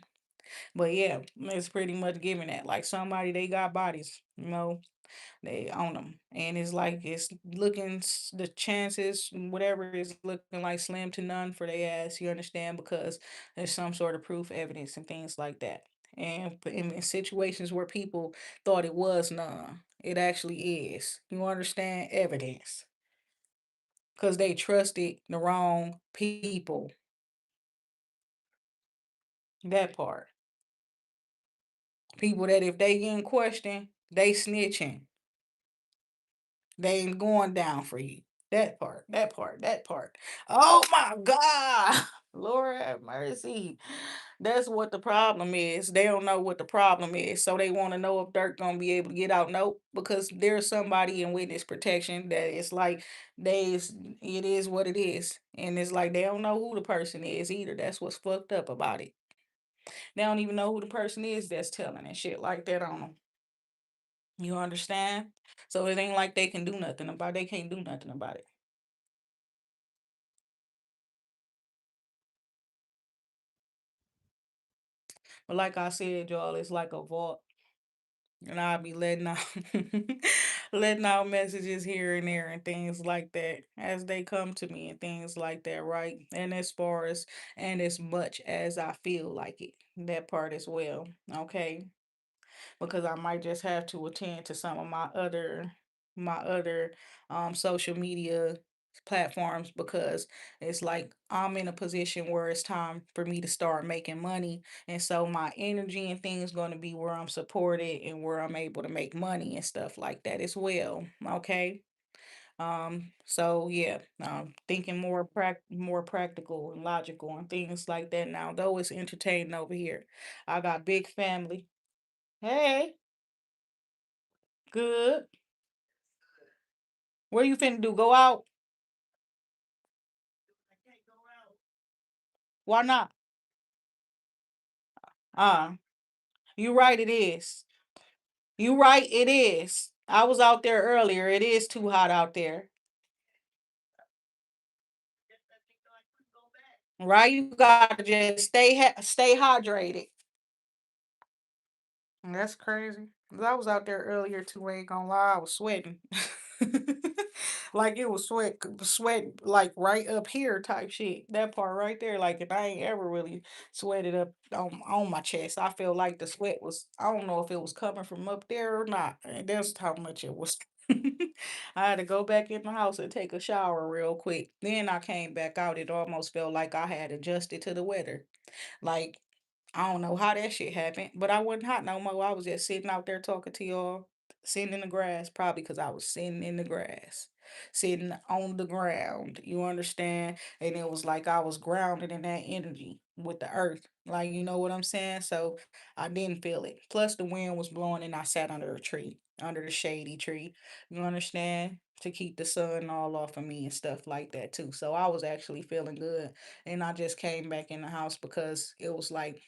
but yeah, it's pretty much giving that. Like somebody, they got bodies, they own them, and it's like it's looking the chances, whatever is looking like slim to none for their ass. You understand because there's some sort of proof, evidence, and things like that. And in situations where people thought it was none, it actually is. You understand evidence because they trusted the wrong people. That part. People that if they get in question, they snitching. They ain't going down for you. That part, that part, that part. Oh my God. Lord have mercy. That's what the problem is. They don't know what the problem is. So they want to know if Dirk gonna be able to get out. Nope. Because there's somebody in witness protection that it's like it is what it is. And it's like they don't know who the person is either. That's what's fucked up about it. They don't even know who the person is that's telling and shit like that on them. You understand? So it ain't like they can do nothing about it. They can't do nothing about it. But like I said, y'all, it's like a vault. And I'll be letting out letting out messages here and there and things like that as they come to me and things like that, right? And as far as and as much as I feel like it, that part as well. Okay. Because I might just have to attend to some of my other social media platforms because it's like I'm in a position where it's time for me to start making money, and so my energy and things going to be where I'm supported and where I'm able to make money and stuff like that as well. Okay. So yeah, thinking more practical and logical and things like that now, though it's entertaining over here. I got big family. Hey. Good. What you finna do? Go out? Why not? Uh, you right, it is. You right, it is. I was out there earlier. It is too hot out there. Right? You gotta just stay hydrated. That's crazy. 'Cause I was out there earlier too. Ain't gonna lie, I was sweating. Like it was sweat like right up here type shit. That part right there, like if I ain't ever really sweated up on my chest. I feel like the sweat was, I don't know if it was coming from up there or not. And that's how much it was. I had to go back in the house and take a shower real quick. Then I came back out. It almost felt like I had adjusted to the weather. Like I don't know how that shit happened, but I wasn't hot no more. I was just sitting out there talking to y'all, sitting in the grass, probably because I was sitting in the grass, sitting on the ground. You understand? And it was like I was grounded in that energy with the earth. Like, you know what I'm saying? So I didn't feel it. Plus, the wind was blowing, and I sat under a tree, under the shady tree. You understand? To keep the sun all off of me and stuff like that, too. So I was actually feeling good. And I just came back in the house because it was like,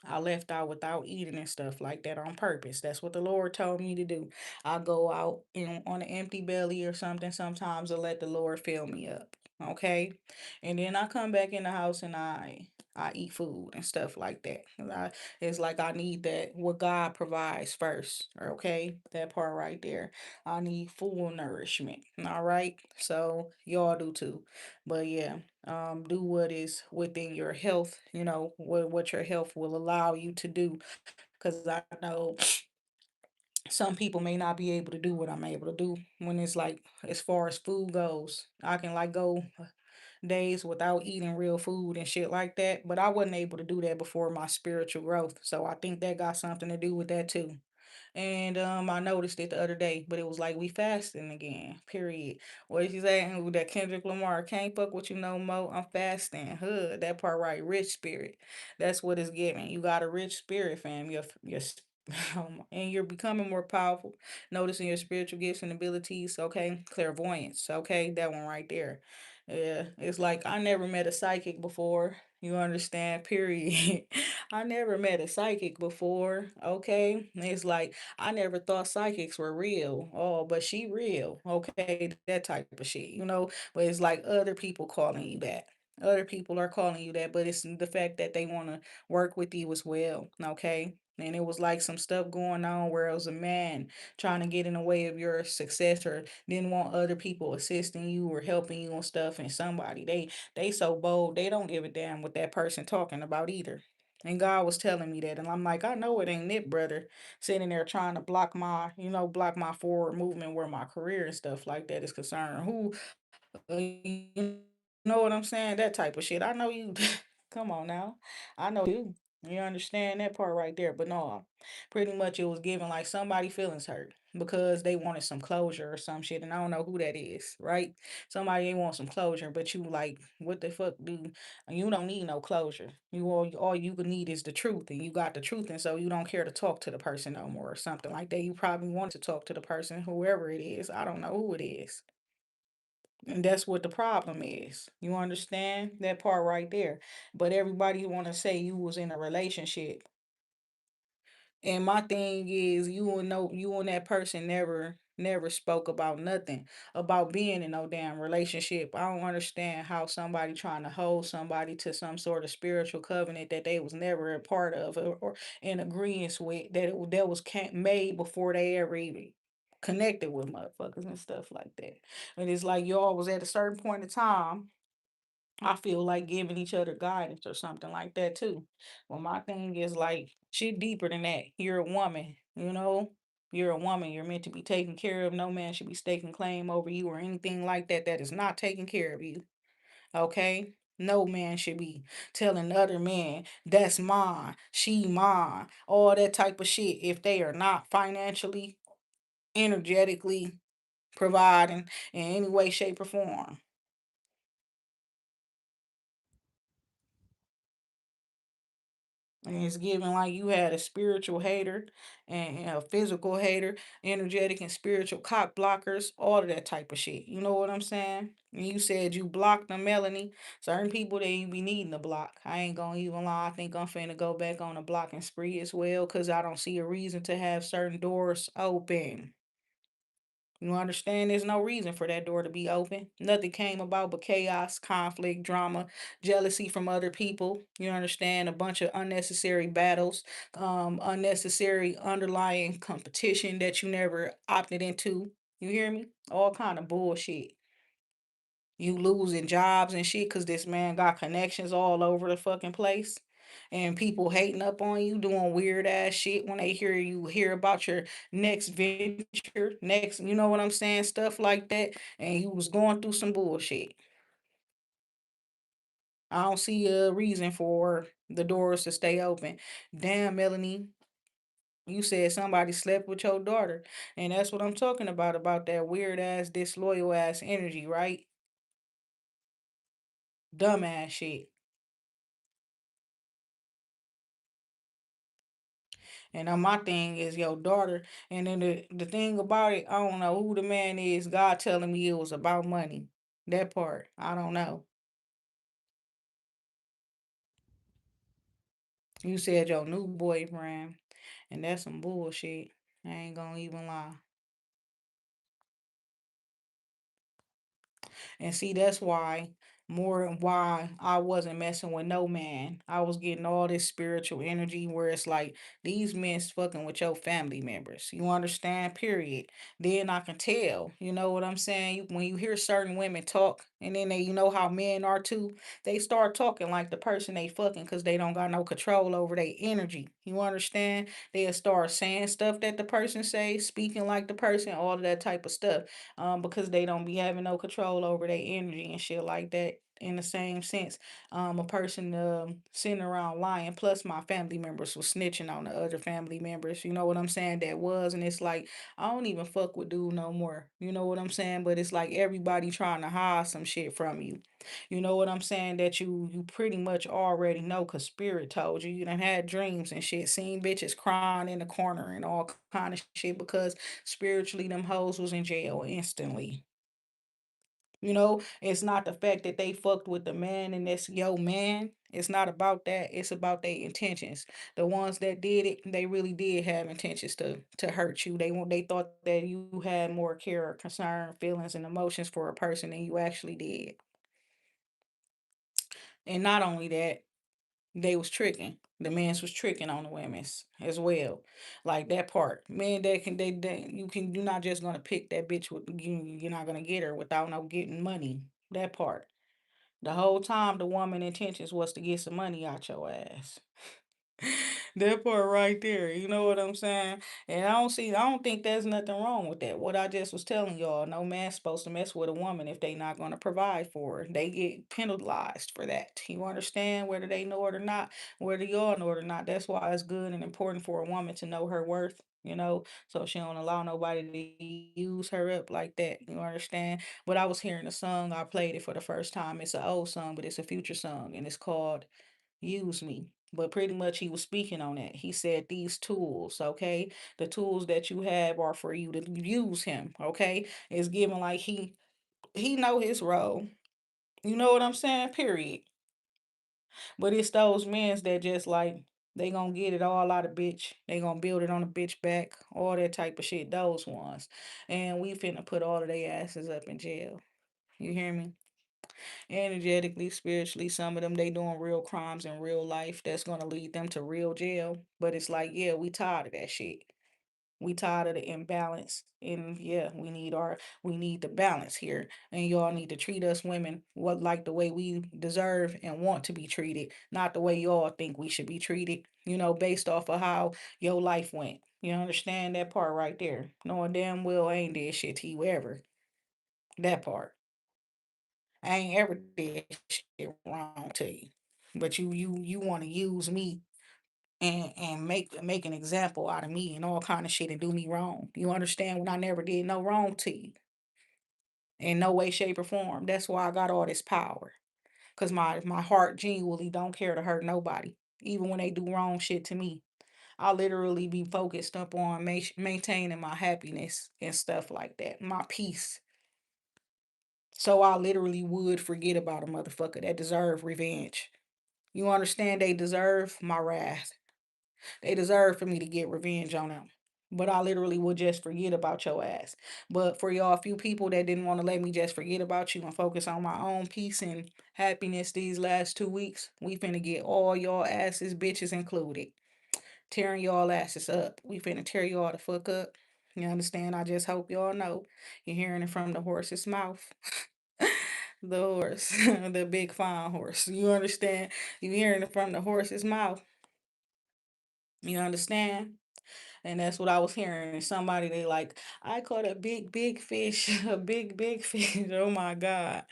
I left out without eating and stuff like that on purpose. That's what the Lord told me to do. I go out on an empty belly or something sometimes to let the Lord fill me up. Okay. And then I come back in the house and I I eat food and stuff like that. It's like I need that what God provides first. Okay, that part right there. I need full nourishment. All right, so y'all do too. But yeah, do what is within your health. You know what your health will allow you to do. Because I know some people may not be able to do what I'm able to do when it's like as far as food goes. I can like go days without eating real food and shit like that, but I wasn't able to do that before my spiritual growth. So I think that got something to do with that too. And I noticed it the other day, but it was like we fasting again. Period. What did you say? With that Kendrick Lamar, can't fuck with you no more. I'm fasting. Huh, that part right. Rich spirit. That's what it's giving. You got a rich spirit, fam. And you're becoming more powerful. Noticing your spiritual gifts and abilities. Okay, clairvoyance. Okay, that one right there. Yeah, it's like I never met a psychic before. You understand? Period. I never met a psychic before. Okay, it's like I never thought psychics were real. Oh, but she real. Okay, that type of shit, you know. But it's like other people calling you that. Other people are calling you that, but it's the fact that they want to work with you as well. Okay. And it was like some stuff going on where it was a man trying to get in the way of your success or didn't want other people assisting you or helping you on stuff. And somebody, they so bold, they don't give a damn what that person talking about either. And God was telling me that. And I'm like, I know it ain't it, brother. Sitting there trying to block my forward movement where my career and stuff like that is concerned. You know what I'm saying? That type of shit. I know you. Come on now. I know you. You understand that part right there. But no, pretty much it was given like somebody feelings hurt because they wanted some closure or some shit. And I don't know who that is, right? Somebody they want some closure, but you like, what the fuck do you don't need no closure. All you could need is the truth, and you got the truth, and so you don't care to talk to the person no more or something like that. You probably want to talk to the person, whoever it is. I don't know who it is. And that's what the problem is. You understand that part right there. But everybody want to say you was in a relationship. And my thing is you and that person never spoke about nothing about being in no damn relationship. I don't understand how somebody trying to hold somebody to some sort of spiritual covenant that they was never a part of or in agreement with that was made before they ever even connected with motherfuckers and stuff like that. And it's like y'all was at a certain point in time, I feel like giving each other guidance or something like that too. Well, my thing is like shit deeper than that. You're a woman, you know? You're a woman. You're meant to be taken care of. No man should be staking claim over you or anything like that that is not taking care of you. Okay? No man should be telling other men, that's mine, she mine, all that type of shit if they are not financially, energetically providing in any way, shape, or form. And it's given like you had a spiritual hater and a physical hater, energetic and spiritual cock blockers, all of that type of shit. You know what I'm saying? And you said you blocked the Melanie. Certain people they be needing to block. I ain't gonna even lie. I think I'm finna go back on a blocking spree as well because I don't see a reason to have certain doors open. You understand? There's no reason for that door to be open. Nothing came about but chaos, conflict, drama, jealousy from other people. You understand? A bunch of unnecessary battles, unnecessary underlying competition that you never opted into. You hear me? All kind of bullshit. You losing jobs and shit because this man got connections all over the fucking place. And people hating up on you, doing weird ass shit when they hear about your next venture, next, you know what I'm saying? Stuff like that. And you was going through some bullshit. I don't see a reason for the doors to stay open. Damn, Melanie, you said somebody slept with your daughter. And that's what I'm talking about that weird ass, disloyal ass energy, right? Dumbass shit. And my thing is your daughter. And then the thing about it, I don't know who the man is. God telling me it was about money. That part, I don't know. You said your new boyfriend, and that's some bullshit. I ain't gonna even lie. And see, that's why more than why I wasn't messing with no man. I was getting all this spiritual energy where it's like these men's fucking with your family members. You understand? Period. Then I can tell. You know what I'm saying? When you hear certain women talk, and then they, you know how men are too. They start talking like the person they fucking because they don't got no control over their energy. You understand? They'll start saying stuff that the person say, speaking like the person, all of that type of stuff. Because they don't be having no control over their energy and shit like that. In the same sense, a person sitting around lying. Plus, my family members was snitching on the other family members. You know what I'm saying? That was, and it's like I don't even fuck with dude no more. You know what I'm saying? But it's like everybody trying to hide some shit from you. You know what I'm saying? That you pretty much already know because spirit told you. You done had dreams and shit, seen bitches crying in the corner and all kind of shit because spiritually them hoes was in jail instantly. You know, it's not the fact that they fucked with the man and that's yo man. It's not about that. It's about their intentions. The ones that did it, they really did have intentions to hurt you. They thought that you had more care, concern, feelings, and emotions for a person than you actually did. And not only that, they was tricking. The men's was tricking on the women's as well. Like that part. Men that can you're not just gonna pick that bitch with you're not gonna get her without no getting money. That part. The whole time the woman intentions was to get some money out your ass. That part right there, you know what I'm saying? And I don't think there's nothing wrong with that. What I just was telling y'all, no man's supposed to mess with a woman if they not going to provide for her. They get penalized for that. You understand? Whether they know it or not, whether y'all know it or not. That's why it's good and important for a woman to know her worth. So she don't allow nobody to use her up like that. You understand? But I was hearing a song. I played it for the first time. It's an old song, but it's a future song, and it's called use me. But pretty much he was speaking on that. He said these tools, okay? The tools that you have are for you to use him, okay? It's given like he know his role. You know what I'm saying? Period. But it's those men that just like they gonna get it all out of bitch. They gonna build it on the bitch back, all that type of shit. Those ones. And we finna put all of their asses up in jail. You hear me? Energetically, spiritually, some of them they doing real crimes in real life that's gonna lead them to real jail. But it's like, yeah, we tired of that shit. We tired of the imbalance. And yeah, we need the balance here. And y'all need to treat us women what like the way we deserve and want to be treated, not the way y'all think we should be treated, based off of how your life went. You understand that part right there? Knowing damn well I ain't did shit to you ever. That part. I ain't ever did shit wrong to you. But you want to use me and make an example out of me and all kind of shit and do me wrong. You understand when I never did no wrong to you in no way, shape, or form. That's why I got all this power. Cause my heart genuinely don't care to hurt nobody. Even when they do wrong shit to me. I literally be focused up on maintaining my happiness and stuff like that. My peace. So I literally would forget about a motherfucker that deserve revenge. You understand they deserve my wrath. They deserve for me to get revenge on them. But I literally would just forget about your ass. But for y'all few people that didn't want to let me just forget about you and focus on my own peace and happiness these last 2 weeks, we finna get all y'all asses, bitches included. Tearing y'all asses up. We finna tear y'all the fuck up. You understand? I just hope y'all know. You're hearing it from the horse's mouth. The horse, the big fine horse. You understand? You hearing it from the horse's mouth. You understand? And that's what I was hearing. And somebody they like, I caught a big fish, a big fish. Oh my God.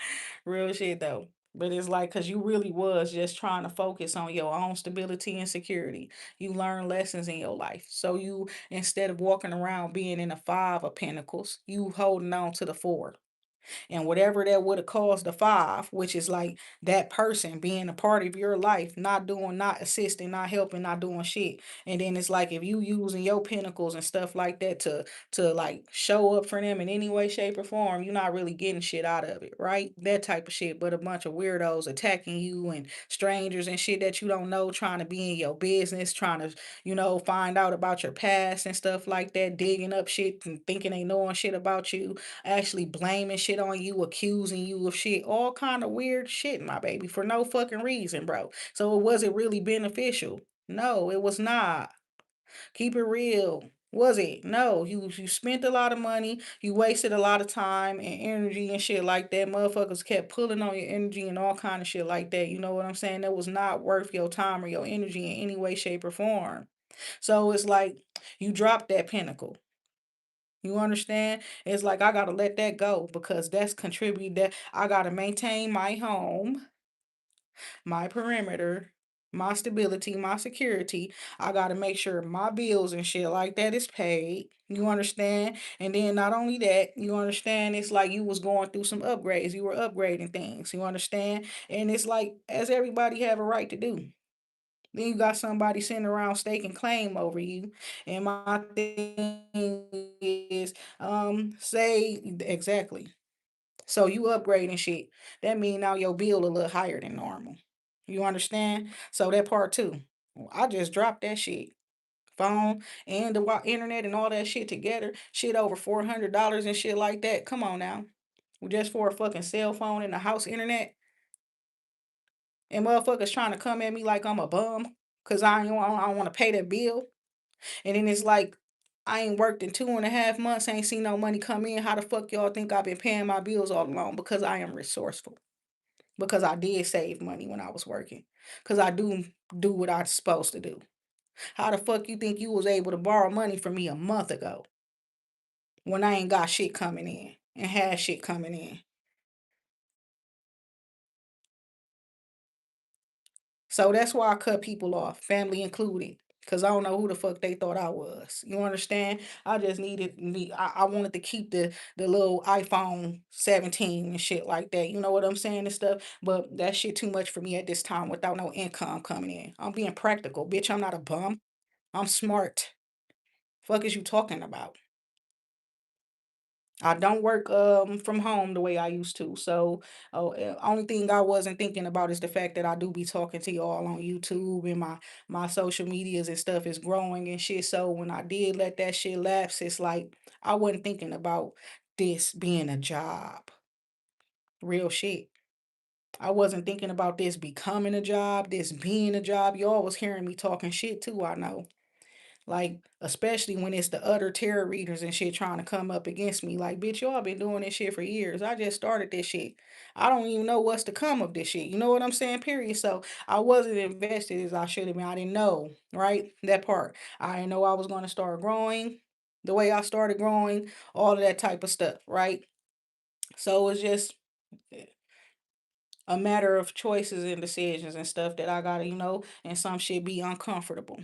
Real shit though. But it's like, cause you really was just trying to focus on your own stability and security. You learn lessons in your life. So you, instead of walking around being in a five of pentacles, you holding on to the four. And whatever that would have caused the five, which is like that person being a part of your life, not doing, not assisting, not helping, not doing shit. And then it's like if you using your pinnacles and stuff like that to like show up for them in any way, shape, or form, you're not really getting shit out of it, right? That type of shit. But a bunch of weirdos attacking you and strangers and shit that you don't know, trying to be in your business, trying to, find out about your past and stuff like that, digging up shit and thinking they knowing shit about you, actually blaming shit shit on you, accusing you of shit, all kind of weird shit, my baby, for no fucking reason, bro. So it wasn't really beneficial. No, it was not. Keep it real. Was it? No. You spent a lot of money. You wasted a lot of time and energy and shit like that. Motherfuckers kept pulling on your energy and all kind of shit like that. You know what I'm saying? That was not worth your time or your energy in any way, shape, or form. So it's like you dropped that pinnacle. You understand? It's like I gotta let that go because that's contribute that I gotta maintain my home, my perimeter, my stability, my security. I got to make sure my bills and shit like that is paid. You understand? And then not only that, you understand, it's like you was going through some upgrades. You were upgrading things. You understand? And it's like as everybody have a right to do. Then you got somebody sitting around staking claim over you. And my thing is, say exactly. So you upgrading shit. That mean now your bill a little higher than normal. You understand? So that part too. I just dropped that shit. Phone and the internet and all that shit together. Shit over $400 and shit like that. Come on now. Just for a fucking cell phone and a house internet. And motherfuckers trying to come at me like I'm a bum. Cause I don't want to pay that bill. And then it's like I ain't worked in 2.5 months, ain't seen no money come in. How the fuck y'all think I've been paying my bills all along? Because I am resourceful. Because I did save money when I was working. Because I do what I'm supposed to do. How the fuck you think you was able to borrow money from me a month ago when I ain't got shit coming in and had shit coming in? So that's why I cut people off, family included. Cause I don't know who the fuck they thought I was. You understand? I just needed me. I wanted to keep the little iPhone 17 and shit like that. You know what I'm saying and stuff. But that shit too much for me at this time without no income coming in. I'm being practical, bitch. I'm not a bum. I'm smart. Fuck is you talking about? I don't work from home the way I used to. So, only thing I wasn't thinking about is the fact that I do be talking to y'all on YouTube and my social medias and stuff is growing and shit. So when I did let that shit lapse, it's like I wasn't thinking about this being a job. Real shit. I wasn't thinking about this becoming a job, this being a job. Y'all was hearing me talking shit too, I know. Like, especially when it's the other tarot readers and shit trying to come up against me. Like, bitch, y'all been doing this shit for years. I just started this shit. I don't even know what's to come of this shit. You know what I'm saying? Period. So I wasn't invested as I should have been. I didn't know, right? That part. I didn't know I was going to start growing the way I started growing, all of that type of stuff, right? So it's just a matter of choices and decisions and stuff that I gotta, and some shit be uncomfortable.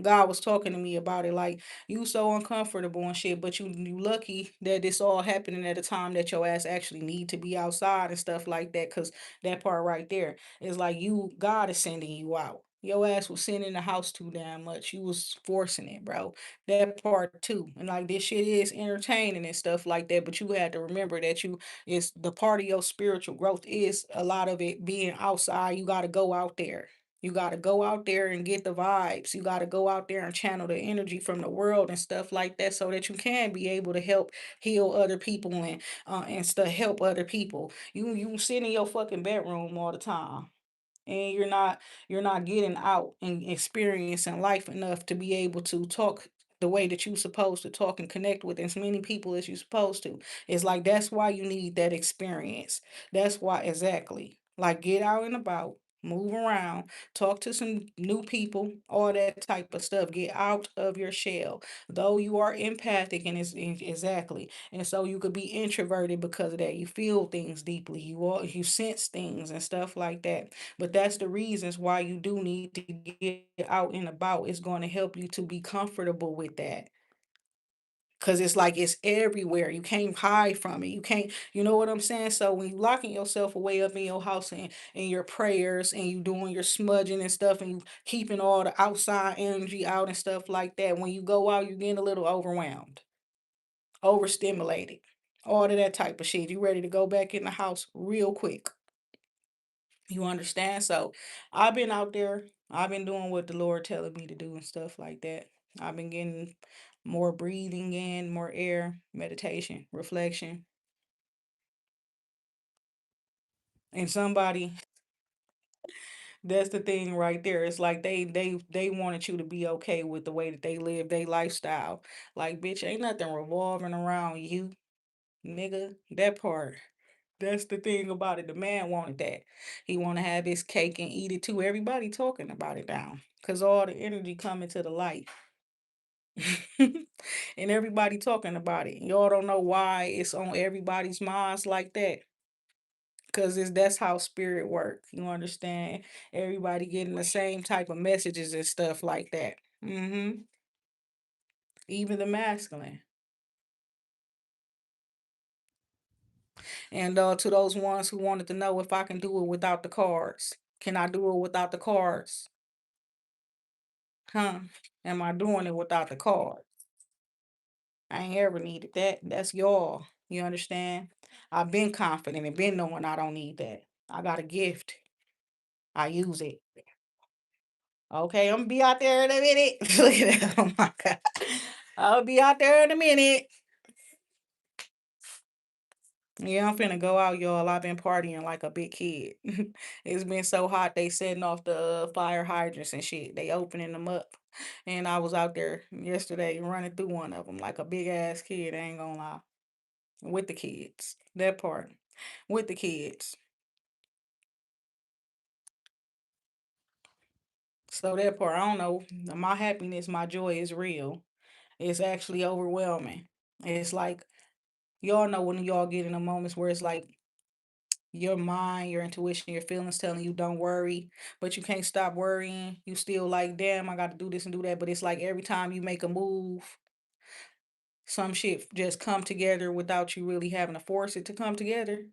God was talking to me about it, like you so uncomfortable and shit, but you lucky that this all happening at a time that your ass actually need to be outside and stuff like that. Cause that part right there is like God is sending you out. Your ass was sitting in the house too damn much. You was forcing it, bro. That part too. And like this shit is entertaining and stuff like that. But you had to remember that it's the part of your spiritual growth is a lot of it being outside. You got to go out there. You got to go out there and get the vibes. You got to go out there and channel the energy from the world and stuff like that so that you can be able to help heal other people and stuff help other people. You sit in your fucking bedroom all the time and you're not getting out and experiencing life enough to be able to talk the way that you're supposed to talk and connect with as many people as you're supposed to. It's like that's why you need that experience. That's why exactly. Like get out and about, move around, talk to some new people, all that type of stuff. Get out of your shell. Though you are empathic and exactly. And so you could be introverted because of that. You feel things deeply. You sense things and stuff like that. But that's the reasons why you do need to get out and about. It's going to help you to be comfortable with that. Cause it's like it's everywhere. You can't hide from it. You can't, you know what I'm saying? So when you locking yourself away up in your house and your prayers and you doing your smudging and stuff and you keeping all the outside energy out and stuff like that, when you go out, you're getting a little overwhelmed, overstimulated, all of that type of shit. You ready to go back in the house real quick. You understand? So I've been out there. I've been doing what the Lord telling me to do and stuff like that. I've been getting more breathing in, more air, meditation, reflection. And somebody, that's the thing right there. It's like they wanted you to be okay with the way that they live their lifestyle. Like, bitch, ain't nothing revolving around you, nigga. That part. That's the thing about it. The man wanted that. He want to have his cake and eat it too. Everybody talking about it now, cause all the energy coming to the light, and everybody talking about it. Y'all don't know why it's on everybody's minds like that. Cause that's how spirit work. You understand? Everybody getting the same type of messages and stuff like that. Even the masculine. And to those ones who wanted to know if I can do it without the cards, can I do it without the cards? Huh? Am I doing it without the card? I ain't ever needed that. That's y'all. You understand? I've been confident and been knowing I don't need that. I got a gift. I use it. Okay, I'm gonna be out there in a minute. Look at that. Oh my god. I'll be out there in a minute. Yeah, I'm finna go out, y'all. I've been partying like a big kid. It's been so hot, they setting off the fire hydrants and shit. They opening them up. And I was out there yesterday running through one of them like a big ass kid, I ain't gonna lie. With the kids. That part. With the kids. So that part, I don't know. My happiness, my joy is real. It's actually overwhelming. It's like y'all know when y'all get in the moments where it's like your mind, your intuition, your feelings telling you don't worry, but you can't stop worrying. You still like, damn, I got to do this and do that. But it's like every time you make a move, some shit just come together without you really having to force it to come together.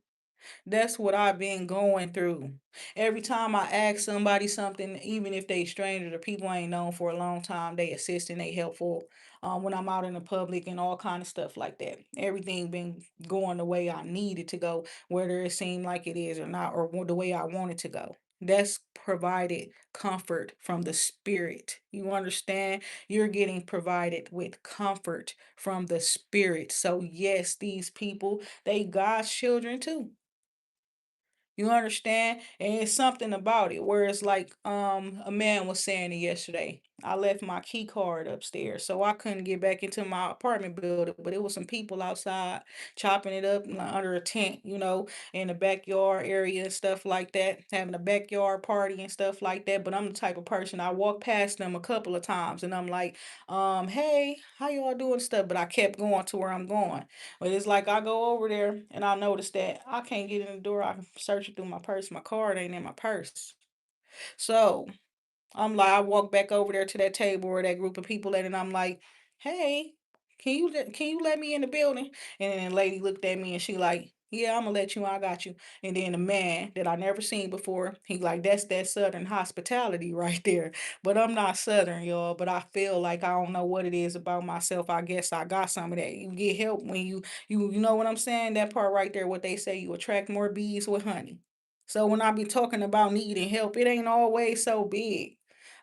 That's what I've been going through. Every time I ask somebody something, even if they strangers or people I ain't known for a long time, they assist and they helpful. When I'm out in the public and all kind of stuff like that. Everything been going the way I need it to go, whether it seemed like it is or not, or the way I want it to go. That's provided comfort from the spirit. You understand? You're getting provided with comfort from the spirit. So yes, these people, they God's children too. You understand? And it's something about it where it's like a man was saying it yesterday. I left my key card upstairs, so I couldn't get back into my apartment building. But it was some people outside chopping it up like, under a tent, in the backyard area and stuff like that, having a backyard party and stuff like that. But I'm the type of person I walked past them a couple of times and I'm like, hey, how y'all doing stuff? But I kept going to where I'm going. But it's like I go over there and I notice that I can't get in the door. I'm searching through my purse. My card ain't in my purse. So I'm like, I walk back over there to that table or that group of people at, and I'm like, "Hey, can you let me in the building?" And then the lady looked at me and she like, "Yeah, I'm gonna let you. I got you." And then the man that I never seen before, he like, "That's that Southern hospitality right there." But I'm not Southern, y'all. But I feel like I don't know what it is about myself. I guess I got some of that. You get help when you know what I'm saying. That part right there, what they say, you attract more bees with honey. So when I be talking about needing help, it ain't always so big.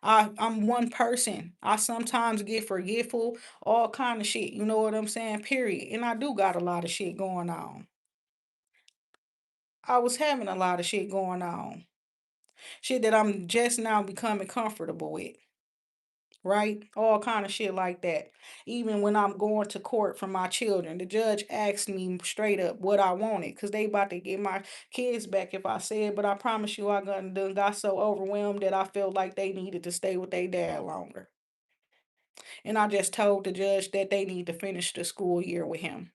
I'm one person. I sometimes get forgetful, all kind of shit. You know what I'm saying? Period. And I do got a lot of shit going on. I was having a lot of shit going on. Shit that I'm just now becoming comfortable with. Right? All kind of shit like that. Even when I'm going to court for my children, the judge asked me straight up what I wanted because they about to get my kids back if I said, but I promise you got so overwhelmed that I felt like they needed to stay with their dad longer. And I just told the judge that they need to finish the school year with him.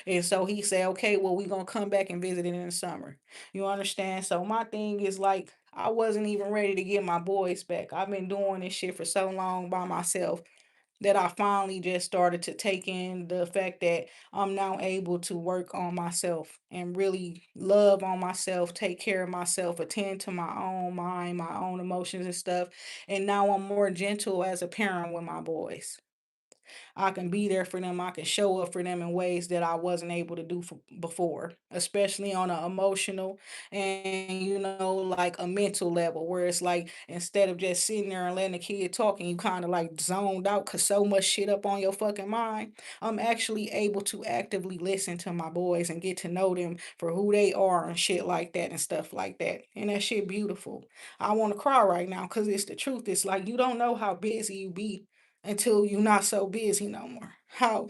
And so he said, okay, well, we're going to come back and visit it in the summer. You understand? So my thing is like, I wasn't even ready to get my boys back. I've been doing this shit for so long by myself that I finally just started to take in the fact that I'm now able to work on myself and really love on myself, take care of myself, attend to my own mind, my own emotions and stuff. And now I'm more gentle as a parent with my boys. I can be there for them. I can show up for them in ways that I wasn't able to do before, especially on an emotional and, like a mental level, where it's like instead of just sitting there and letting the kid talk and you kind of like zoned out because so much shit up on your fucking mind, I'm actually able to actively listen to my boys and get to know them for who they are and shit like that and stuff like that. And that shit beautiful. I want to cry right now because it's the truth. It's like you don't know how busy you be until you're not so busy no more. How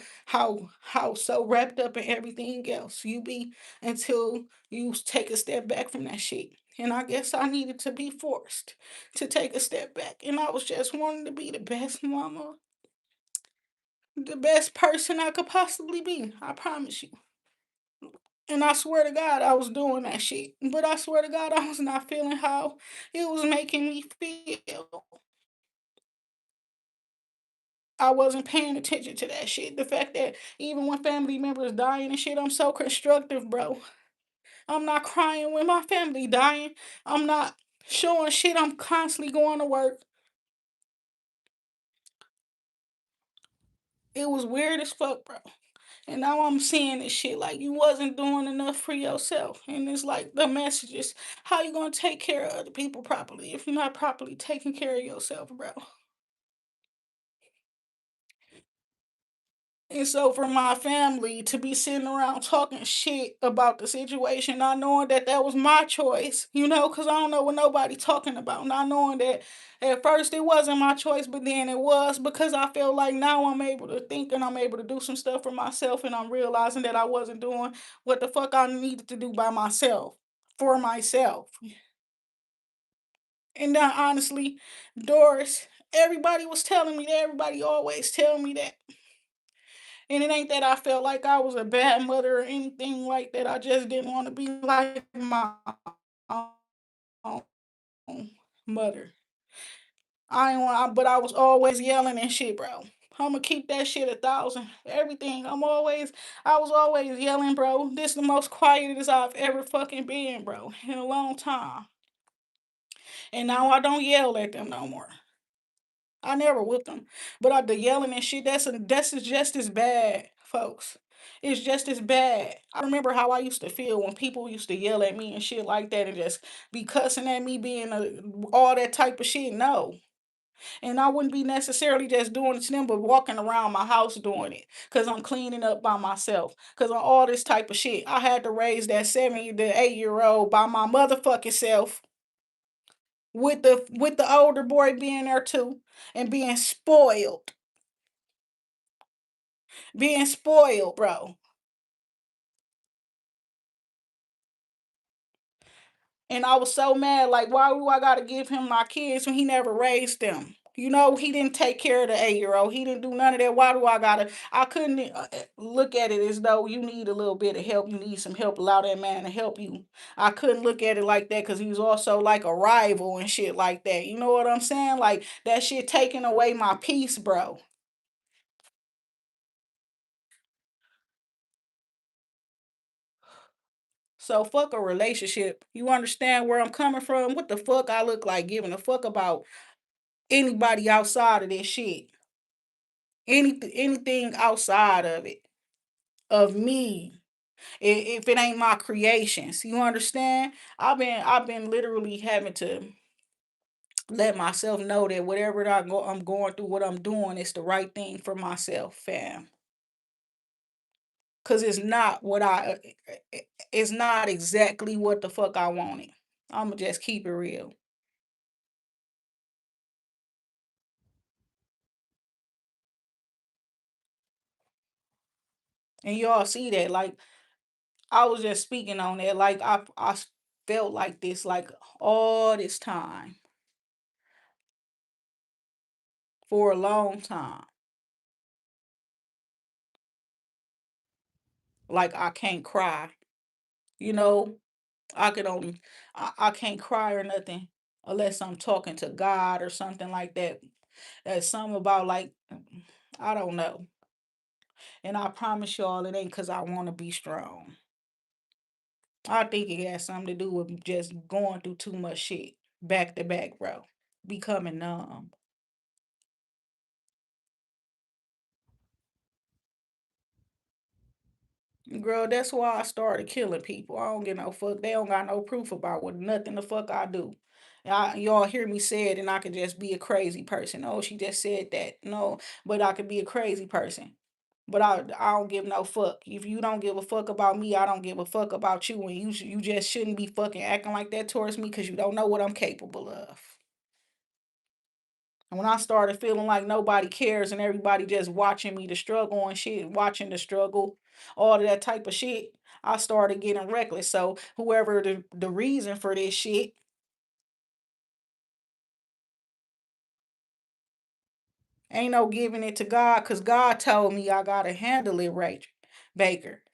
so wrapped up in everything else you be until you take a step back from that shit. And I guess I needed to be forced to take a step back. And I was just wanting to be the best mama, the best person I could possibly be. I promise you. And I swear to God, I was doing that shit. But I swear to God, I was not feeling how it was making me feel. I wasn't paying attention to that shit. The fact that even when family members dying and shit, I'm so constructive, bro. I'm not crying when my family dying. I'm not showing shit. I'm constantly going to work. It was weird as fuck, bro. And now I'm seeing this shit like you wasn't doing enough for yourself. And it's like the message is how you gonna take care of other people properly if you're not properly taking care of yourself, bro. And so for my family to be sitting around talking shit about the situation, not knowing that that was my choice, because I don't know what nobody talking about, not knowing that at first it wasn't my choice, but then it was because I feel like now I'm able to think and I'm able to do some stuff for myself and I'm realizing that I wasn't doing what the fuck I needed to do by myself, for myself. And then honestly, Doris, everybody was telling me that, everybody always tell me that. And it ain't that I felt like I was a bad mother or anything like that. I just didn't want to be like my own mother. I ain't want, but I was always yelling and shit, bro. I'ma keep that shit 1,000. Everything. I was always yelling, bro. This is the most quietest I've ever fucking been, bro, in a long time. And now I don't yell at them no more. I never whipped them. But the yelling and shit, that's just as bad, folks. It's just as bad. I remember how I used to feel when people used to yell at me and shit like that and just be cussing at me, being all that type of shit. No. And I wouldn't be necessarily just doing it to them, but walking around my house doing it. Because I'm cleaning up by myself. Because on all this type of shit. I had to raise that 7 to 8 year old by my motherfucking self with the older boy being there too and being spoiled, bro. And I was so mad, like, why do I gotta give him my kids when he never raised them? He didn't take care of the 8 year old. He didn't do none of that. Why do I gotta? I couldn't look at it as though you need a little bit of help. You need some help. Allow that man to help you. I couldn't look at it like that because he was also like a rival and shit like that. You know what I'm saying? Like that shit taking away my peace, bro. So fuck a relationship. You understand where I'm coming from? What the fuck I look like giving a fuck about anybody outside of this shit. Anything outside of it. Of me. If it ain't my creations. You understand? I've been literally having to let myself know that whatever I'm going through, what I'm doing is the right thing for myself, fam. Cause it's not exactly what the fuck I wanted. I'ma just keep it real. And y'all see that, like I was just speaking on that, like I felt like this, like all this time for a long time. Like I can't cry, you know. I could only, I can't cry or nothing unless I'm talking to God or something like that. That's something about like I don't know. And I promise y'all, it ain't cause I want to be strong. I think it has something to do with just going through too much shit back to back, bro. Becoming numb. Girl, that's why I started killing people. I don't get no fuck. They don't got no proof about what nothing the fuck I do. Y'all hear me say it, and I could just be a crazy person. Oh, she just said that. No, but I could be a crazy person. But I don't give no fuck. If you don't give a fuck about me, I don't give a fuck about you. And you just shouldn't be fucking acting like that towards me because you don't know what I'm capable of. And when I started feeling like nobody cares and everybody just watching me the struggle and shit, watching the struggle, all of that type of shit, I started getting reckless. So whoever the reason for this shit, ain't no giving it to God because God told me I gotta handle it right. Baker.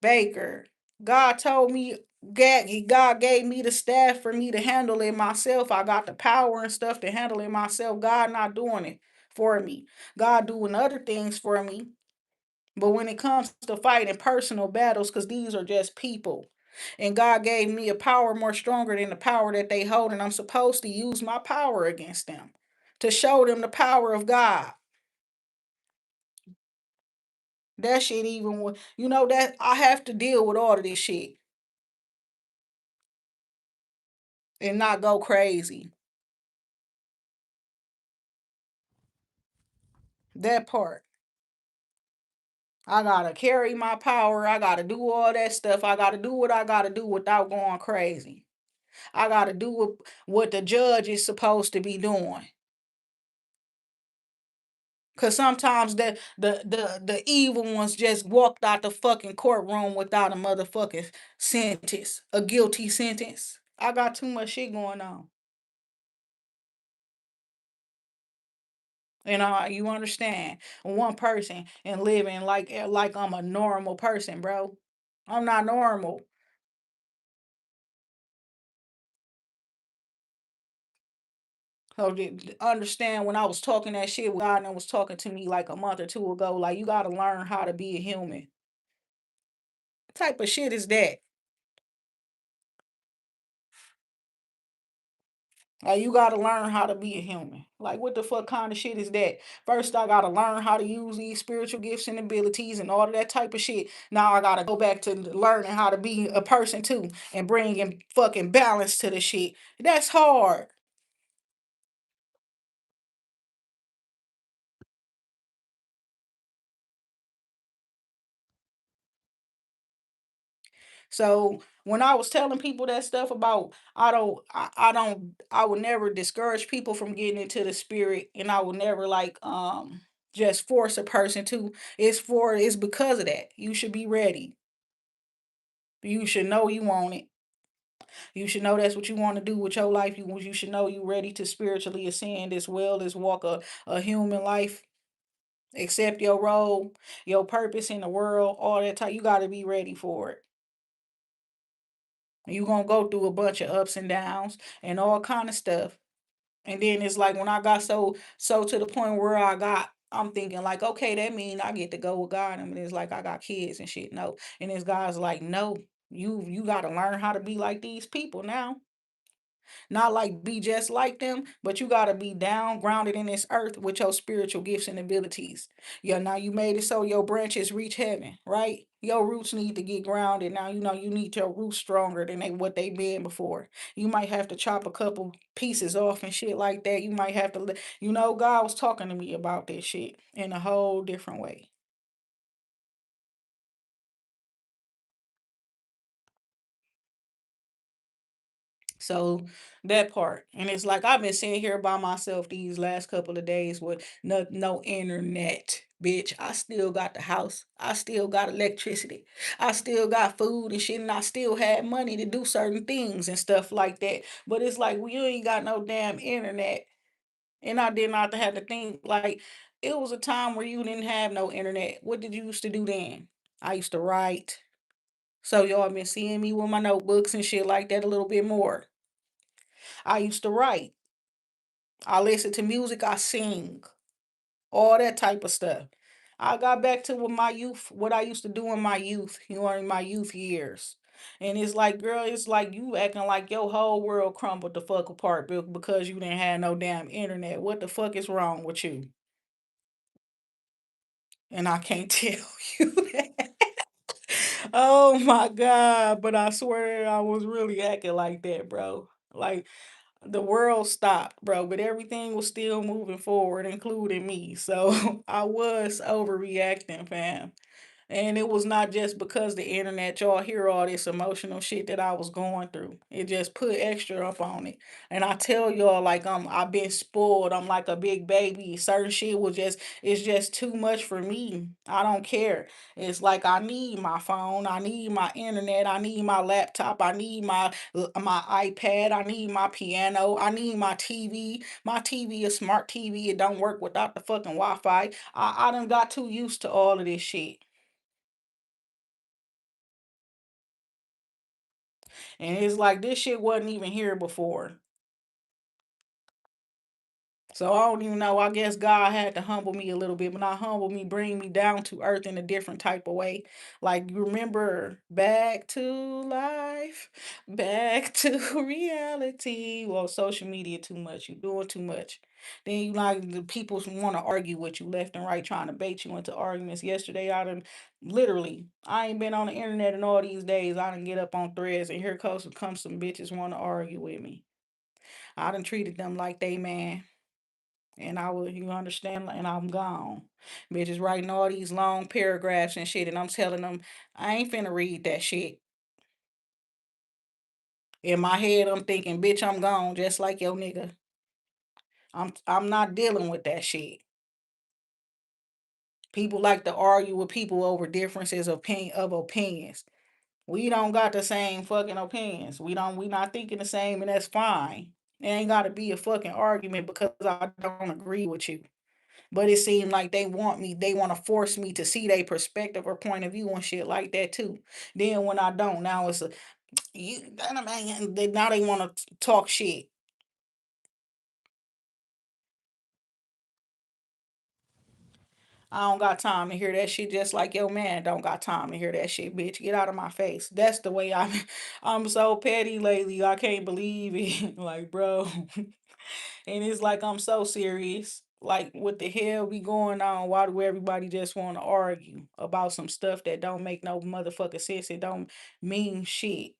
Baker. God told me God gave me the staff for me to handle it myself. I got the power and stuff to handle it myself. God not doing it for me. God doing other things for me. But when it comes to fighting personal battles, because these are just people, and God gave me a power more stronger than the power that they hold, and I'm supposed to use my power against them to show them the power of God. That shit even that I have to deal with all of this shit and not go crazy. That part. I gotta carry my power. I gotta do all that stuff. I gotta do what I gotta do without going crazy. I gotta do what the judge is supposed to be doing. Cause sometimes the evil ones just walked out the fucking courtroom without a motherfucking sentence, a guilty sentence. I got too much shit going on. You understand? One person and living like I'm a normal person, bro. I'm not normal. So understand when I was talking that shit with God and was talking to me like a month or two ago, like you gotta learn how to be a human. What type of shit is that? Like you gotta learn how to be a human. Like what the fuck kind of shit is that? First I gotta learn how to use these spiritual gifts and abilities and all of that type of shit. Now I gotta go back to learning how to be a person too and bringing fucking balance to the shit. That's hard. So when I was telling people that stuff about I would never discourage people from getting into the spirit and I would never just force a person to. It's because of that. You should be ready. You should know you want it. You should know that's what you want to do with your life. You should know you ready to spiritually ascend as well as walk a human life. Accept your role, your purpose in the world, all that type. You gotta be ready for it. You gonna go through a bunch of ups and downs and all kind of stuff. And then it's like when I got so to the point where I'm thinking like, okay, that mean I get to go with God. I mean, it's like I got kids and shit. No. And this guy's like, no, you gotta learn how to be like these people now. Not like be just like them, but you gotta be down, grounded in this earth with your spiritual gifts and abilities. Yeah, now you made it so your branches reach heaven, right? Your roots need to get grounded. Now you know you need your roots stronger than what they been before. You might have to chop a couple pieces off and shit like that. You might have to, God was talking to me about this shit in a whole different way. So that part. And it's like I've been sitting here by myself these last couple of days with no internet. Bitch, I still got the house. I still got electricity. I still got food and shit. And I still had money to do certain things and stuff like that. But it's like, well, you ain't got no damn internet. And I did not have to think like it was a time where you didn't have no internet. What did you used to do then? I used to write. So y'all been seeing me with my notebooks and shit like that a little bit more. I used to write. I listen to music, I sing, all that type of stuff. I got back to what I used to do in my youth, in my youth years. And it's like, girl, it's like you acting like your whole world crumbled the fuck apart because you didn't have no damn internet. What the fuck is wrong with you? And I can't tell you that. Oh my God. But I swear I was really acting like that, bro. Like the world stopped, bro, but everything was still moving forward, including me. So I was overreacting, fam. And it was not just because the internet, y'all hear all this emotional shit that I was going through. It just put extra up on it. And I tell y'all, like I've been spoiled. I'm like a big baby. Certain shit was just it's just too much for me. I don't care. It's like I need my phone, I need my internet, I need my laptop, I need my iPad, I need my piano, I need my TV. My TV is smart TV. It don't work without the fucking Wi-Fi. I done got too used to all of this shit. And it's like this shit wasn't even here before. So I don't even know. I guess God had to humble me a little bit, but not humble me, bring me down to earth in a different type of way. Like you remember back to life, back to reality. Well, social media too much. You doing too much. Then you like the people want to argue with you left and right, trying to bait you into arguments. Yesterday, I done literally, I ain't been on the internet in all these days. I done get up on threads and here comes some bitches want to argue with me. I done treated them like they man. And I will, you understand, and I'm gone. Bitches writing all these long paragraphs and shit, and I'm telling them, I ain't finna read that shit. In my head, I'm thinking, bitch, I'm gone, just like your nigga. I'm not dealing with that shit. People like to argue with people over differences of opinions. We don't got the same fucking opinions. We not thinking the same, and that's fine. It ain't gotta be a fucking argument because I don't agree with you. But it seemed like they want to force me to see their perspective or point of view and shit like that too. Then when I don't, now it's a you man, now they want to talk shit. I don't got time to hear that shit just like your man don't got time to hear that shit, bitch. Get out of my face. That's the way I'm so petty lately. I can't believe it. Like, bro. And it's like I'm so serious. Like, what the hell be going on? Why do everybody just want to argue about some stuff that don't make no motherfucking sense? It don't mean shit.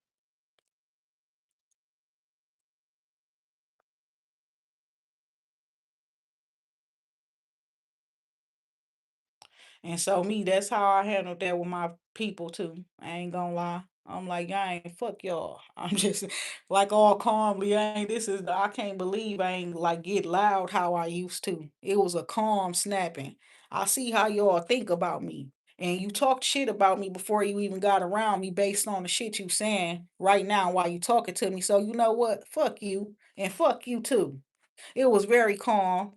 And so me, that's how I handled that with my people too. I ain't gonna lie. I'm like, I ain't fuck y'all. I'm just like all calmly. I ain't this is I can't believe I ain't like get loud how I used to. It was a calm snapping. I see how y'all think about me. And you talked shit about me before you even got around me based on the shit you saying right now while you talking to me. So you know what? Fuck you. And fuck you too. It was very calm.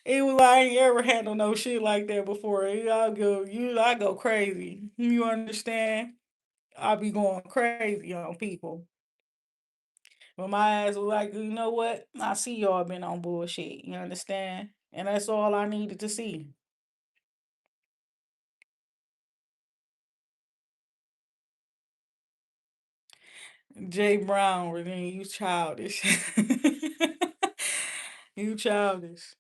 It was I ain't ever handled no shit like that before. I go crazy. You understand? I be going crazy on people. But my ass was like, you know what? I see y'all been on bullshit. You understand? And that's all I needed to see. Jay Brown, Renee, you childish. You childish.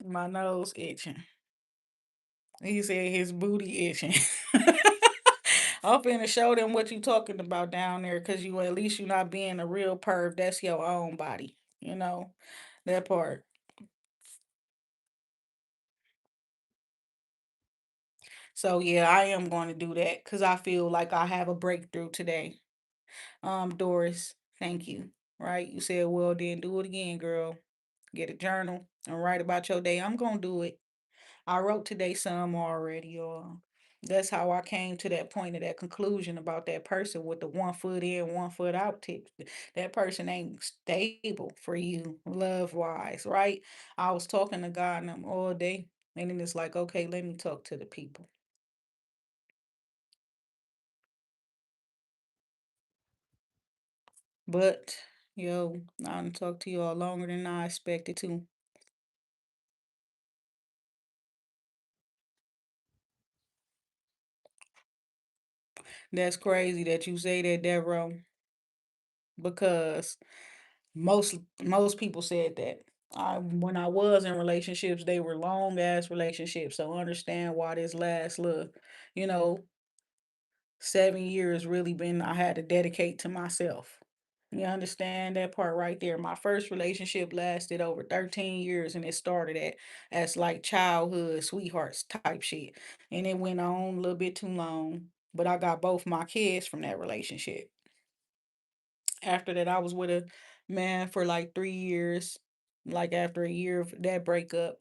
My nose itching. He said his booty itching. I'm finna show them what you talking about down there, cause you at least you not being a real perv. That's your own body, you know that part. So yeah, I am going to do that, cause I feel like I have a breakthrough today. Doris, thank you. Right, you said well, then do it again, girl. Get a journal and write about your day. I'm gonna do it. I wrote today some already, y'all. That's how I came to that point of that conclusion about that person with the 1 foot in, 1 foot out tip. That person ain't stable for you, love wise, right? I was talking to God and them all day, and then it's like, okay, let me talk to the people. But yo, I done talked to y'all longer than I expected to. That's crazy that you say that, Devereaux, because most people said that. When I was in relationships, they were long ass relationships. So understand why this last look, you know, 7 years really been I had to dedicate to myself. You understand that part right there. My first relationship lasted over 13 years and it started as like childhood sweethearts type shit. And it went on a little bit too long. But I got both my kids from that relationship. After that, I was with a man for like 3 years. Like after a year of that breakup,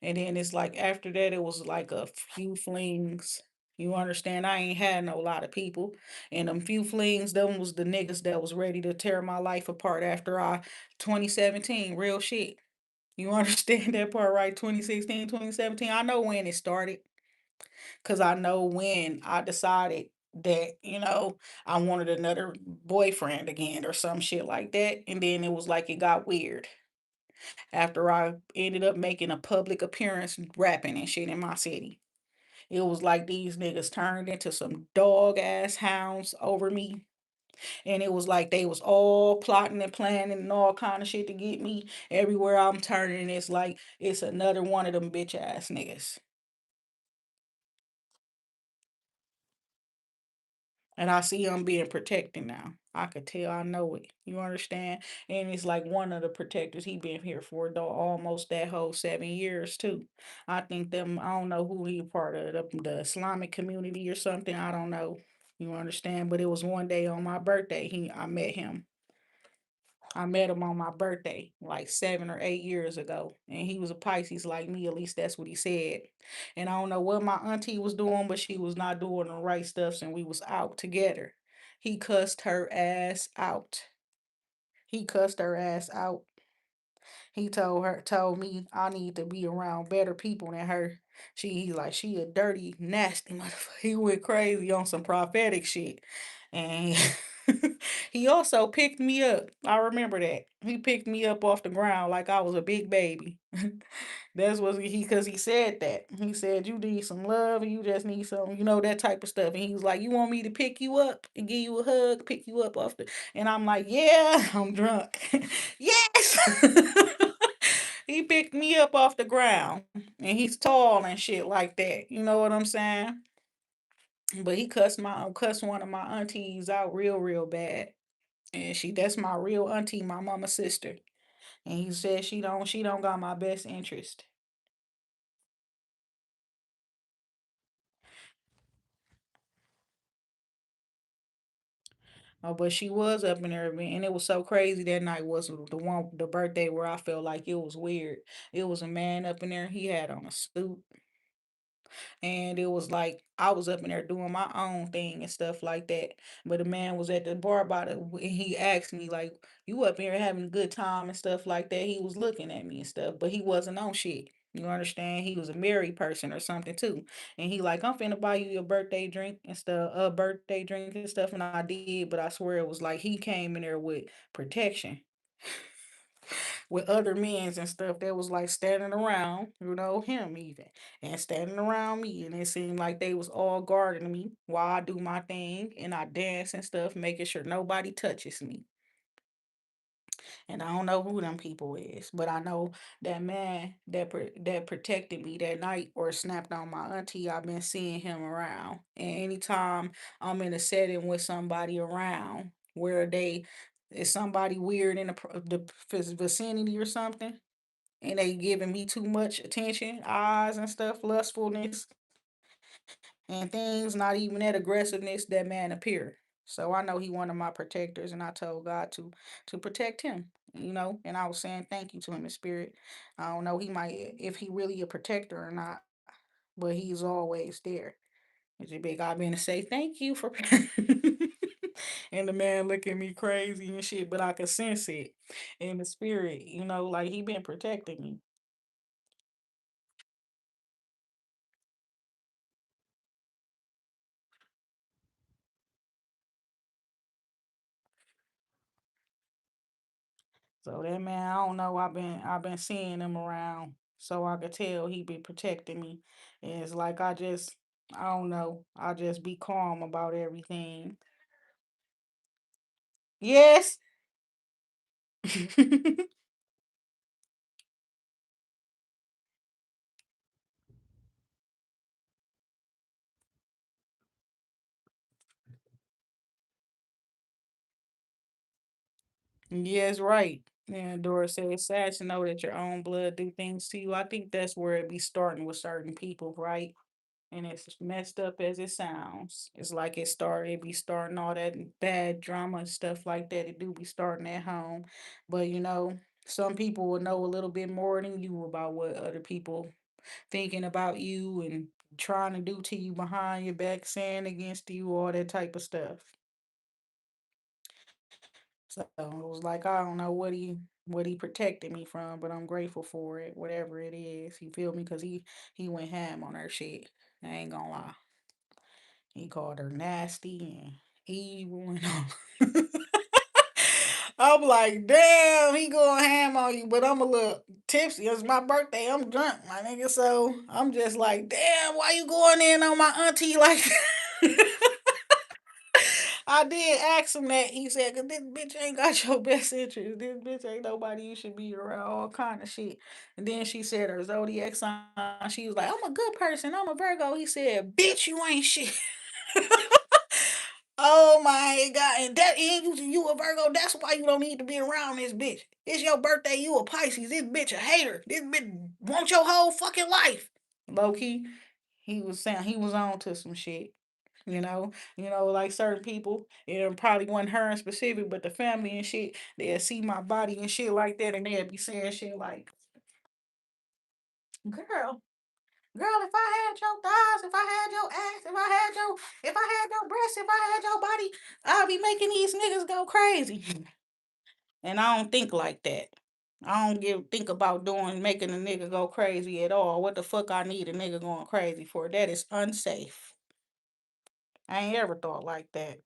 and then it's like after that, it was like a few flings. You understand? I ain't had no lot of people. And them few flings, them was the niggas that was ready to tear my life apart after 2017. Real shit. You understand that part, right? 2016, 2017. I know when it started. Cause I know when I decided that, I wanted another boyfriend again or some shit like that. And then it was like it got weird after I ended up making a public appearance rapping and shit in my city. It was like these niggas turned into some dog ass hounds over me. And it was like they was all plotting and planning and all kind of shit to get me. Everywhere I'm turning, it's like it's another one of them bitch ass niggas. And I see I'm being protected now. I could tell, I know it. You understand? And it's like one of the protectors. He been here for almost that whole 7 years too. I think them. I don't know who he part of the Islamic community or something. I don't know. You understand? But it was one day on my birthday. I met him. I met him on my birthday, like 7 or 8 years ago. And he was a Pisces like me, at least that's what he said. And I don't know what my auntie was doing, but she was not doing the right stuff, and we was out together. He cussed her ass out. He cussed her ass out. He told me I need to be around better people than her. He like she a dirty, nasty motherfucker. He went crazy on some prophetic shit. And he also picked me up. I remember that. He picked me up off the ground like I was a big baby. That's what because he said that. He said you need some love and you just need some, that type of stuff. And he was like, "You want me to pick you up and give you a hug, pick you up off the," and I'm like, "Yeah, I'm drunk." Yes. He picked me up off the ground. And he's tall and shit like that. You know what I'm saying? But he cussed one of my aunties out real, real bad. And that's my real auntie, my mama's sister. And he said she don't got my best interest. Oh, but she was up in there, man, and it was so crazy that night was the birthday where I felt like it was weird. It was a man up in there. He had on a suit, and it was like I was up in there doing my own thing and stuff like that. But the man was at the bar by and he asked me like, "You up here having a good time and stuff like that?" He was looking at me and stuff, but he wasn't on shit. You understand? He was a married person or something too. And he like, "I'm finna buy you your birthday drink and stuff, a birthday drink and stuff." And I did, but I swear it was like he came in there with protection with other men's and stuff that was like standing around, him even, and standing around me. And it seemed like they was all guarding me while I do my thing and I dance and stuff, making sure nobody touches me. And I don't know who them people is, but I know that man that protected me that night or snapped on my auntie. I've been seeing him around, and anytime I'm in a setting with somebody around where they is somebody weird in the vicinity or something, and they giving me too much attention, eyes and stuff, lustfulness and things, not even that aggressiveness, that man appear. So I know he one of my protectors, and I told God to protect him, and I was saying thank you to him in spirit. I don't know, he might if he really a protector or not, but he's always there. It's a big God being to say thank you for and the man looking at me crazy and shit, but I could sense it in the spirit, like he been protecting me. So that man, I don't know. I've been seeing him around, so I could tell he be protecting me. And it's like I don't know. I just be calm about everything. Yes. Yes, right. And Dora said it's sad to know that your own blood do things to you. I think that's where it be starting with certain people, right? And it's messed up as it sounds. It's like it be starting all that bad drama and stuff like that. It do be starting at home. But some people will know a little bit more than you about what other people thinking about you and trying to do to you behind your back, saying against you, all that type of stuff. So it was like I don't know what he protected me from, but I'm grateful for it, whatever it is. You feel me? Cause he went ham on her shit. I ain't gonna lie. He called her nasty and evil and all. I'm like, damn, he going ham on you, but I'm a little tipsy. It's my birthday. I'm drunk, my nigga. So I'm just like, damn, why you going in on my auntie like that? I did ask him that. He said, "Cause this bitch ain't got your best interest. This bitch ain't nobody you should be around, all kind of shit." And then she said her zodiac sign. She was like, "I'm a good person. I'm a Virgo." He said, "Bitch, you ain't shit." Oh my god! And you a Virgo. That's why you don't need to be around this bitch. It's your birthday. You a Pisces. This bitch a hater. This bitch want your whole fucking life. Low key, he was saying he was on to some shit. Like certain people, it probably wasn't her in specific, but the family and shit, they'll see my body and shit like that, and they'll be saying shit like, "Girl, girl, if I had your thighs, if I had your ass, if I had your breasts, if I had your body, I'll be making these niggas go crazy." And I don't think like that. I don't think about making a nigga go crazy at all. What the fuck I need a nigga going crazy for? That is unsafe. I ain't ever thought like that.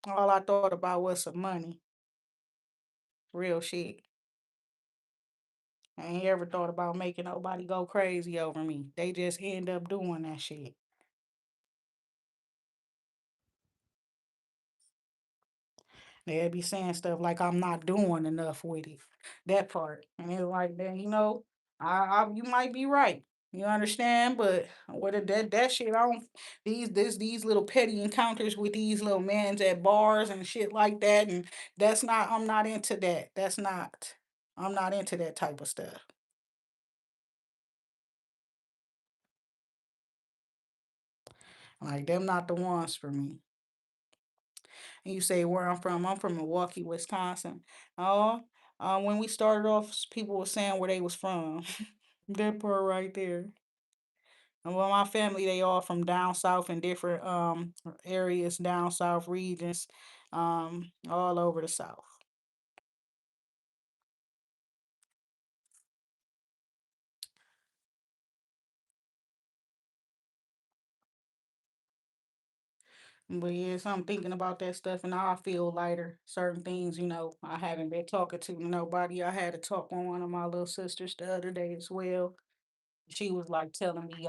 All I thought about was some money. Real shit. I ain't ever thought about making nobody go crazy over me. They just end up doing that shit. They'd be saying stuff like I'm not doing enough with it. That part. And it's like then you might be right. You understand? But that shit I don't these little petty encounters with these little mans at bars and shit like that. And I'm not into that. I'm not into that type of stuff. Like them not the ones for me. And you say where I'm from Milwaukee, Wisconsin. Oh, when we started off, people were saying where they was from. That part right there. And well, my family, they all from down south in different areas, down south regions, all over the south. But yeah, so I'm thinking about that stuff, and now I feel lighter. Certain things, I haven't been talking to nobody. I had to talk with one of my little sisters the other day as well. She was like telling me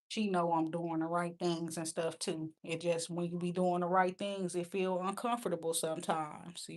she know I'm doing the right things and stuff too. It just when you be doing the right things, it feel uncomfortable sometimes,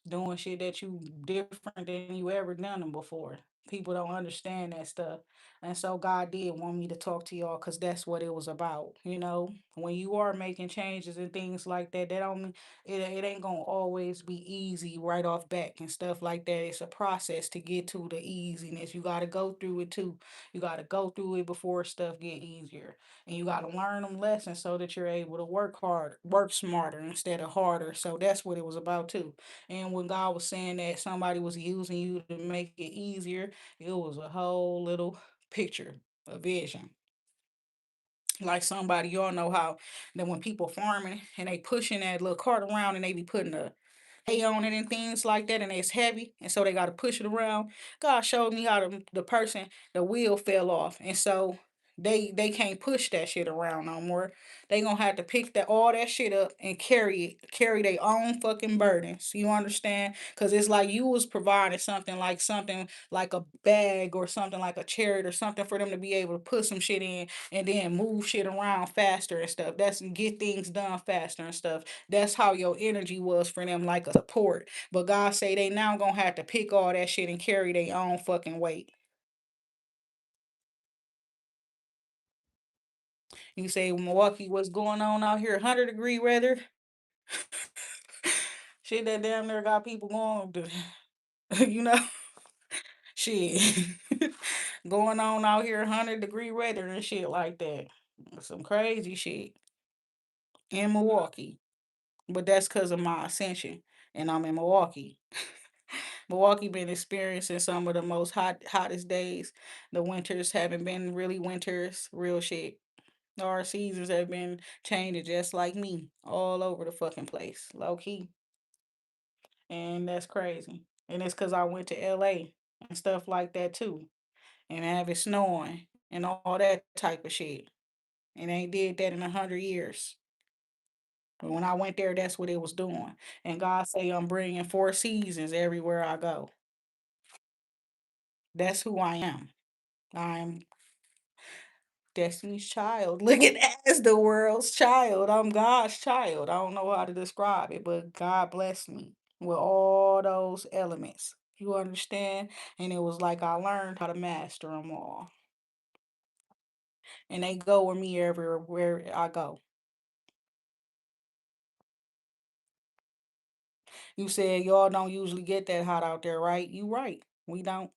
doing shit that you different than you ever done them before. People don't understand that stuff. And so God did want me to talk to y'all because that's what it was about. When you are making changes and things like that, that don't mean it ain't gonna always be easy right off back and stuff like that. It's a process to get to the easiness. You gotta go through it too. You got to go through it before stuff get easier. And you got to learn them lessons so that you're able to work smarter instead of harder. So that's what it was about too. And when God was saying that somebody was using you to make it easier, it was a whole little picture, a vision. Like somebody, y'all know how that when people farming and they pushing that little cart around and they be putting a hay on it and things like that, and it's heavy, and so they got to push it around. God showed me how the person the wheel fell off, and so they can't push that shit around no more. They gonna have to pick that all that shit up and carry their own fucking burdens. You understand? Cause it's like you was providing something like a bag or something like a chariot or something for them to be able to put some shit in and then move shit around faster and stuff. That's get things done faster and stuff. That's how your energy was for them, like a support. But God say they now gonna have to pick all that shit and carry their own fucking weight. You say Milwaukee, what's going on out here? 100-degree weather. Shit that damn near got people going to, you know, shit. Going on out here 100-degree weather and shit like that. Some crazy shit in Milwaukee. But that's because of my ascension. And I'm in Milwaukee. Milwaukee been experiencing some of the most hottest days. The winters haven't been really winters, real shit. Our seasons have been changing just like me, all over the fucking place, low key. And that's crazy. And it's because I went to LA and stuff like that too. And have it snowing and all that type of shit. And ain't did that in 100 years. But when I went there, that's what it was doing. And God say I'm bringing four seasons everywhere I go. That's who I am. I'm Destiny's child, looking as the world's child. I'm God's child. I don't know how to describe it, but God blessed me with all those elements. You understand? And it was like I learned how to master them all. And they go with me everywhere I go. You said y'all don't usually get that hot out there, right? You right. We don't.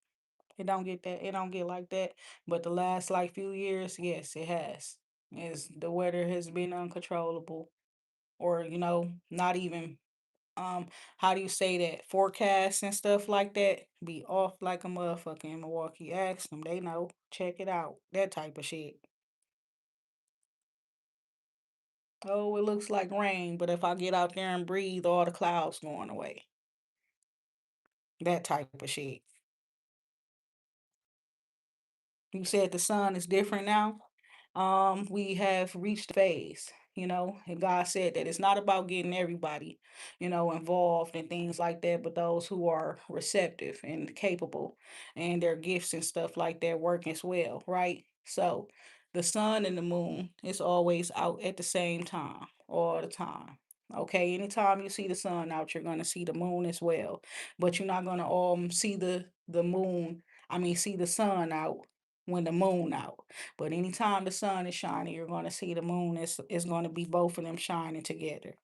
It don't get that. It don't get like that. But the last like few years, yes, it has. As the weather has been uncontrollable, or not even how do you say that, forecasts and stuff like that be off like a motherfucker in Milwaukee. Ask them, they know. Check it out. That type of shit. Oh, it looks like rain, but if I get out there and breathe, all the clouds going away. That type of shit. You said the sun is different now. We have reached phase, and God said that it's not about getting everybody, involved and things like that, but those who are receptive and capable and their gifts and stuff like that work as well, right? So the sun and the moon is always out at the same time, all the time. Okay, anytime you see the sun out, you're gonna see the moon as well. But you're not gonna see the moon, I mean see the sun out when the moon out. But anytime the sun is shining, you're going to see the moon is going to be both of them shining together.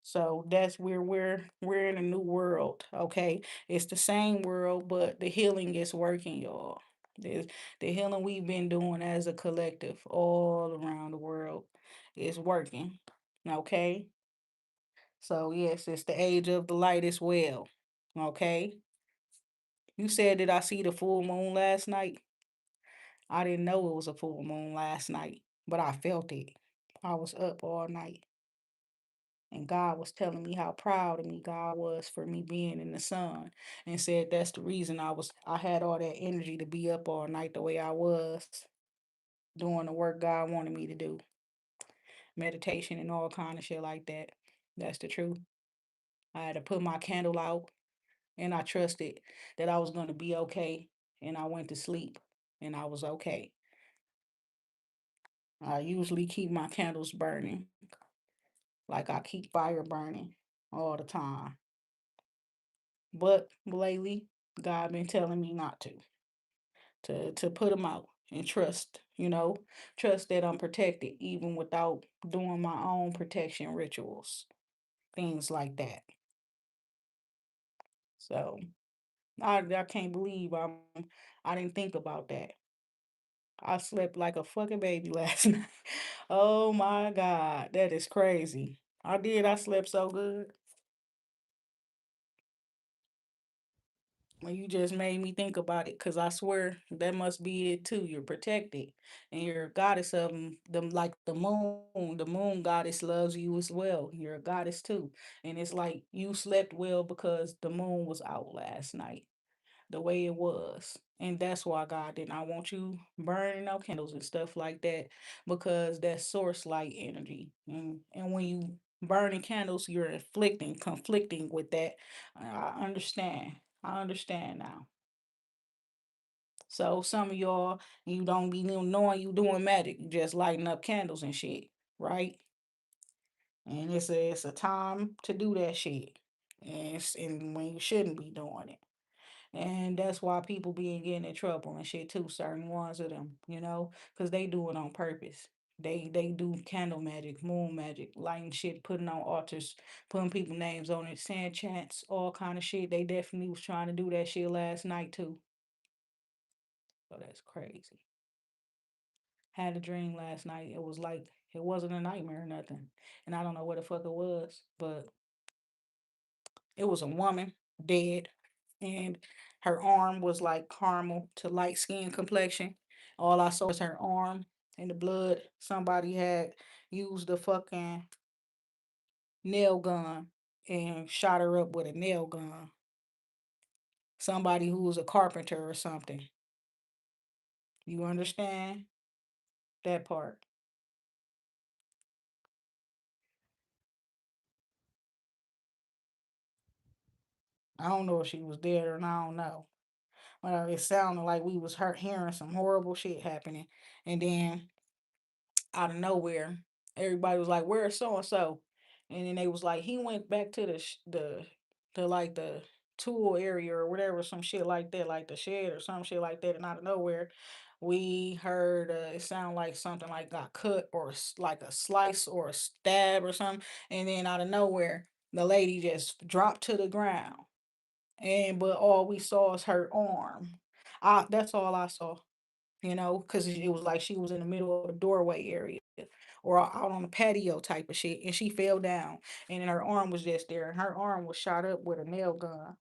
So that's where we're in a new world. Okay, it's the same world, but the healing is working, y'all. There's, the healing we've been doing as a collective all around the world is working. Okay, so yes, it's the age of the light as well. Okay, you said, did I see the full moon last night? I didn't know it was a full moon last night, but I felt it. I was up all night, and God was telling me how proud of me God was for me being in the sun, and said that's the reason I had all that energy to be up all night the way I was, doing the work God wanted me to do, meditation and all kind of shit like that. That's the truth. I had to put my candle out, and I trusted that I was gonna be okay, and I went to sleep, and I was okay. I usually keep my candles burning. Like I keep fire burning all the time. But lately, God been telling me not to put them out and trust, trust that I'm protected even without doing my own protection rituals, things like that. So I can't believe I didn't think about that. I slept like a fucking baby last night. Oh my God, that is crazy. I did. I slept so good. Well, you just made me think about it, because I swear that must be it too. You're protected, and you're a goddess of them, like the moon. The moon goddess loves you as well. You're a goddess too, and it's like you slept well because the moon was out last night the way it was. And that's why God did not want you burning no candles and stuff like that, because that's source light energy. And when you burning candles, you're conflicting with that. I understand. I understand now. So some of y'all, you don't be knowing you doing magic. You just lighting up candles and shit, right? And it's a time to do that shit. And when you shouldn't be doing it. And that's why people be getting in trouble and shit too, certain ones of them, because they do it on purpose. They do candle magic, moon magic, lighting shit, putting on altars, putting people names on it, saying chants, all kind of shit. They definitely was trying to do that shit last night too. So that's crazy. Had a dream last night. It was like it wasn't a nightmare or nothing. And I don't know what the fuck it was, but it was a woman dead, and her arm was like caramel to light skin complexion. All I saw was her arm and the blood. Somebody had used a fucking nail gun and shot her up with a nail gun. Somebody who was a carpenter or something. You understand that part? I don't know if she was dead or not, I don't know. It sounded like we was hurt hearing some horrible shit happening. And then out of nowhere, everybody was like, "Where's so and so?" And then they was like, "He went back to the like the tool area or whatever, some shit like that, like the shed or some shit like that." And out of nowhere, we heard it sound like something like got cut or like a slice or a stab or something. And then out of nowhere, the lady just dropped to the ground. And but all we saw is her arm. That's all I saw, because it was like she was in the middle of the doorway area or out on the patio type of shit, and she fell down, and then her arm was just there, and her arm was shot up with a nail gun.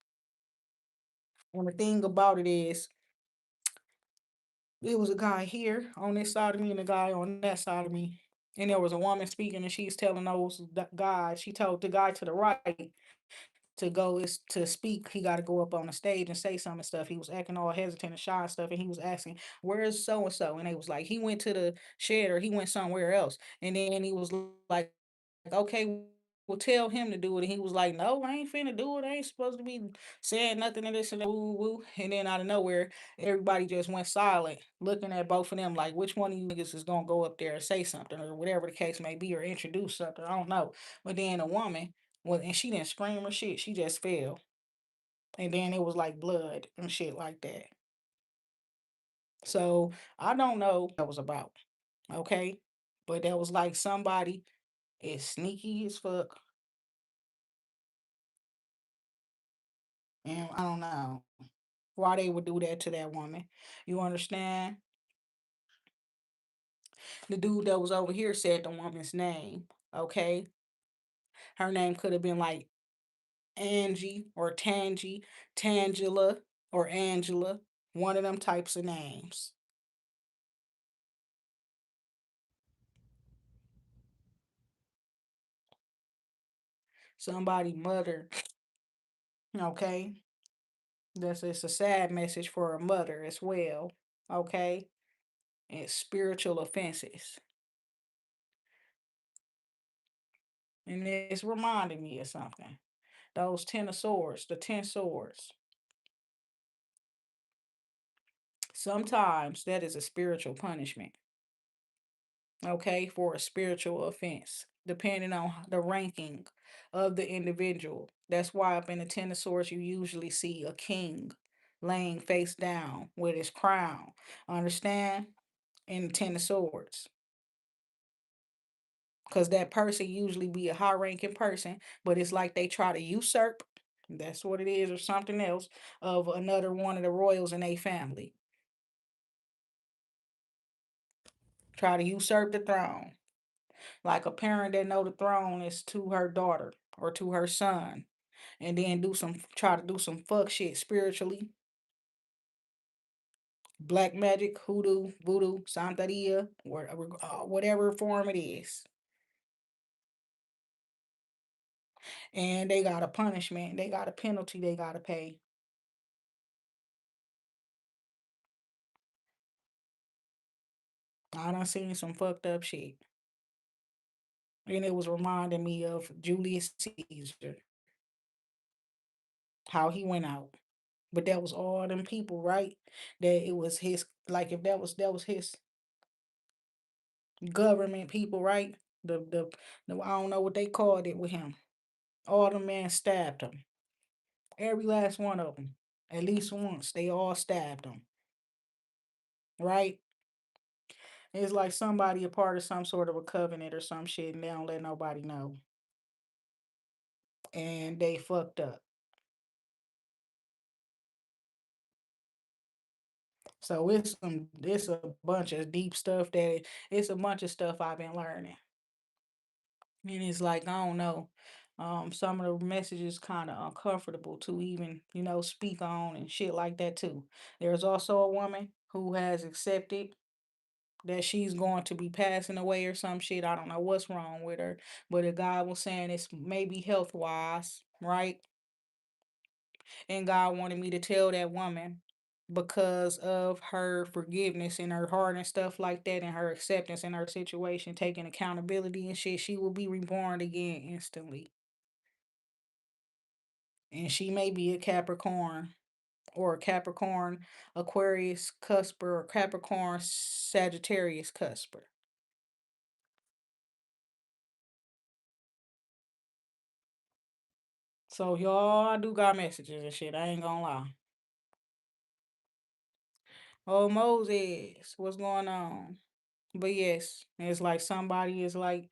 And the thing about it is, it was a guy here on this side of me and a guy on that side of me, and there was a woman speaking, and she's telling those guys. She told the guy to the right to go is to speak, he got to go up on the stage and say some and stuff. He was acting all hesitant and shy and stuff, and he was asking, "Where's so and so?" And they was like, "He went to the shed or he went somewhere else." And then he was like, "Okay, well tell him to do it." And he was like, "No, I ain't finna do it. I ain't supposed to be saying nothing to this and that, woo woo." And then out of nowhere, everybody just went silent, looking at both of them like, which one of you niggas is gonna go up there and say something or whatever the case may be or introduce something. I don't know. But then a woman, well, and she didn't scream or shit. She just fell. And then it was like blood and shit like that. So I don't know what that was about. Okay. But that was like somebody is sneaky as fuck. And I don't know why they would do that to that woman. You understand? The dude that was over here said the woman's name. Okay. Her name could have been like Angie or Tangy, Tangela or Angela. One of them types of names. Somebody mother. Okay. That's It's a sad message for a mother as well. Okay. And spiritual offenses. And it's reminding me of something. Those ten of swords, the 10 swords. Sometimes that is a spiritual punishment. Okay, for a spiritual offense, depending on the ranking of the individual. That's why up in the Ten of Swords, you usually see a king laying face down with his crown. Understand? In the Ten of Swords. Because that person usually be a high ranking person, but it's like they try to usurp, that's what it is, or something else, of another one of the royals in a family. Try to usurp the throne. Like a parent that know the throne is to her daughter or to her son, and then try to do some fuck shit spiritually. Black magic, hoodoo, voodoo, santeria, whatever form it is. And they got a punishment, they got a penalty they got to pay. I done seen some fucked up shit. And it was reminding me of Julius Caesar, how he went out. But that was all them people, right? That it was his, like if that was his government people, right? The I don't know what they called it with him. All the men stabbed him. Every last one of them. At least once. They all stabbed him. Right? It's like somebody a part of some sort of a covenant or some shit and they don't let nobody know. And they fucked up. So it's a bunch of deep stuff it's a bunch of stuff I've been learning. And it's like I don't know. Some of the messages kind of uncomfortable to even, speak on and shit like that too. There's also a woman who has accepted that she's going to be passing away or some shit. I don't know what's wrong with her, but a guy was saying it's maybe health wise, right? And God wanted me to tell that woman because of her forgiveness in her heart and stuff like that, and her acceptance in her situation, taking accountability and shit, she will be reborn again instantly. And she may be a Capricorn or a Capricorn Aquarius cusper or Capricorn Sagittarius cusper. So y'all, I do got messages and shit. I ain't gonna lie. Oh Moses, what's going on? But yes, it's like somebody is like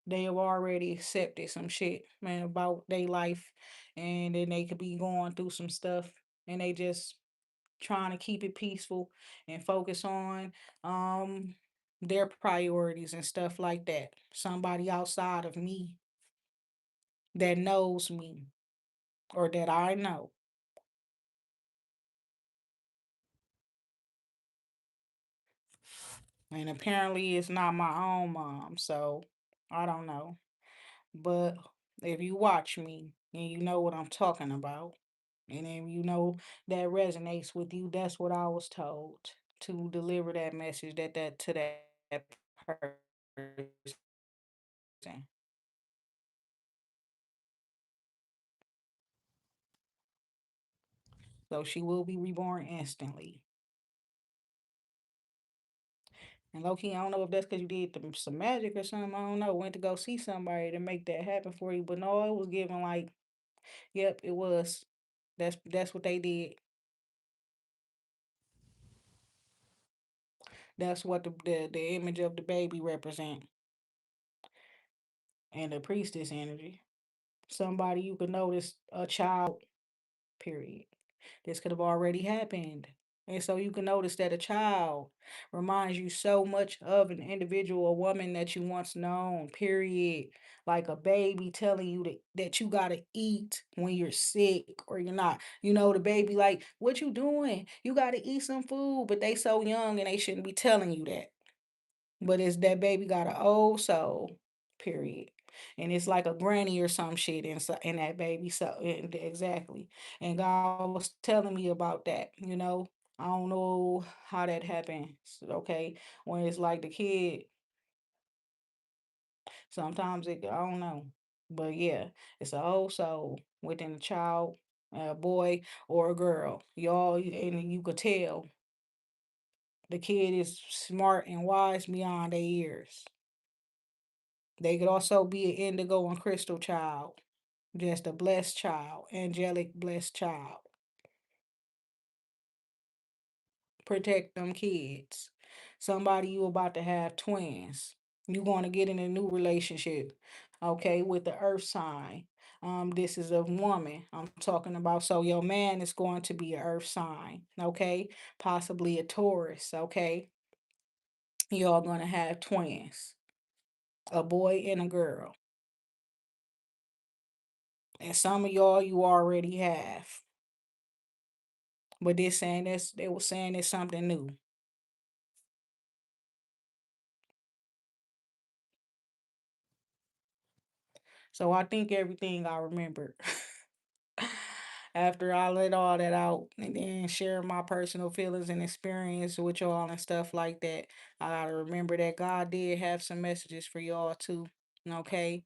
they have already accepted some shit, man, about their life, and then they could be going through some stuff, and they just trying to keep it peaceful and focus on um their priorities and stuff like that. Somebody outside of me that knows me or that I know. And apparently it's not my own mom, so I don't know. But if you watch me and you know what I'm talking about, and then you know that resonates with you, that's what I was told to deliver that message that to that person. So she will be reborn instantly. And low key, I don't know if that's because you did some magic or something. I don't know. Went to go see somebody to make that happen for you, but no, it was given like, yep, it was. That's what they did. That's what the image of the baby represent, and the priestess energy. Somebody you could notice a child. Period. This could have already happened. And so you can notice that a child reminds you so much of an individual, a woman that you once known, period. Like a baby telling you that you gotta eat when you're sick or you're not. The baby like, what you doing? You gotta eat some food, but they so young and they shouldn't be telling you that. But it's that baby got an old soul, period. And it's like a granny or some shit in that baby. So exactly. And God was telling me about that. I don't know how that happened. Okay. When it's like the kid, sometimes I don't know. But yeah, it's an old soul within a child, a boy or a girl. Y'all, and you could tell the kid is smart and wise beyond their years. They could also be an indigo and crystal child, just a blessed child, angelic blessed child. Protect them kids. Somebody you about to have twins. You going to get in a new relationship, okay, with the earth sign. This is a woman I'm talking about. So your man is going to be an earth sign, okay? Possibly a Taurus, okay? Y'all gonna have twins, a boy and a girl. And some of y'all you already have. But they were saying it's something new. So I think everything I remembered after I let all that out and then share my personal feelings and experience with y'all and stuff like that. I gotta remember that God did have some messages for y'all too. Okay.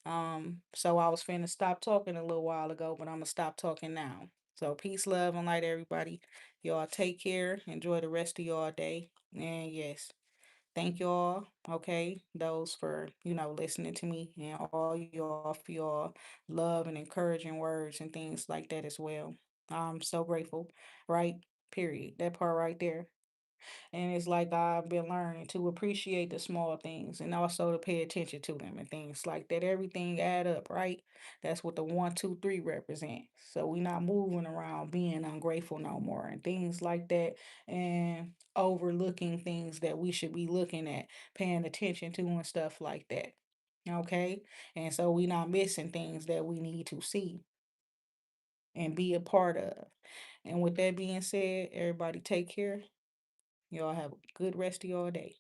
So I was finna stop talking a little while ago, but I'm gonna stop talking now. So peace, love, and light, everybody. Y'all take care. Enjoy the rest of y'all day. And yes. Thank y'all, okay, those for, listening to me and all y'all for your love and encouraging words and things like that as well. I'm so grateful, right? Period. That part right there. And it's like I've been learning to appreciate the small things and also to pay attention to them and things like that. Everything add up, right? That's what the 1, 2, 3 represent. So we not moving around being ungrateful no more and things like that, and overlooking things that we should be looking at, paying attention to and stuff like that. Okay. And so we not missing things that we need to see and be a part of. And with that being said, everybody take care. Y'all have a good rest of your day.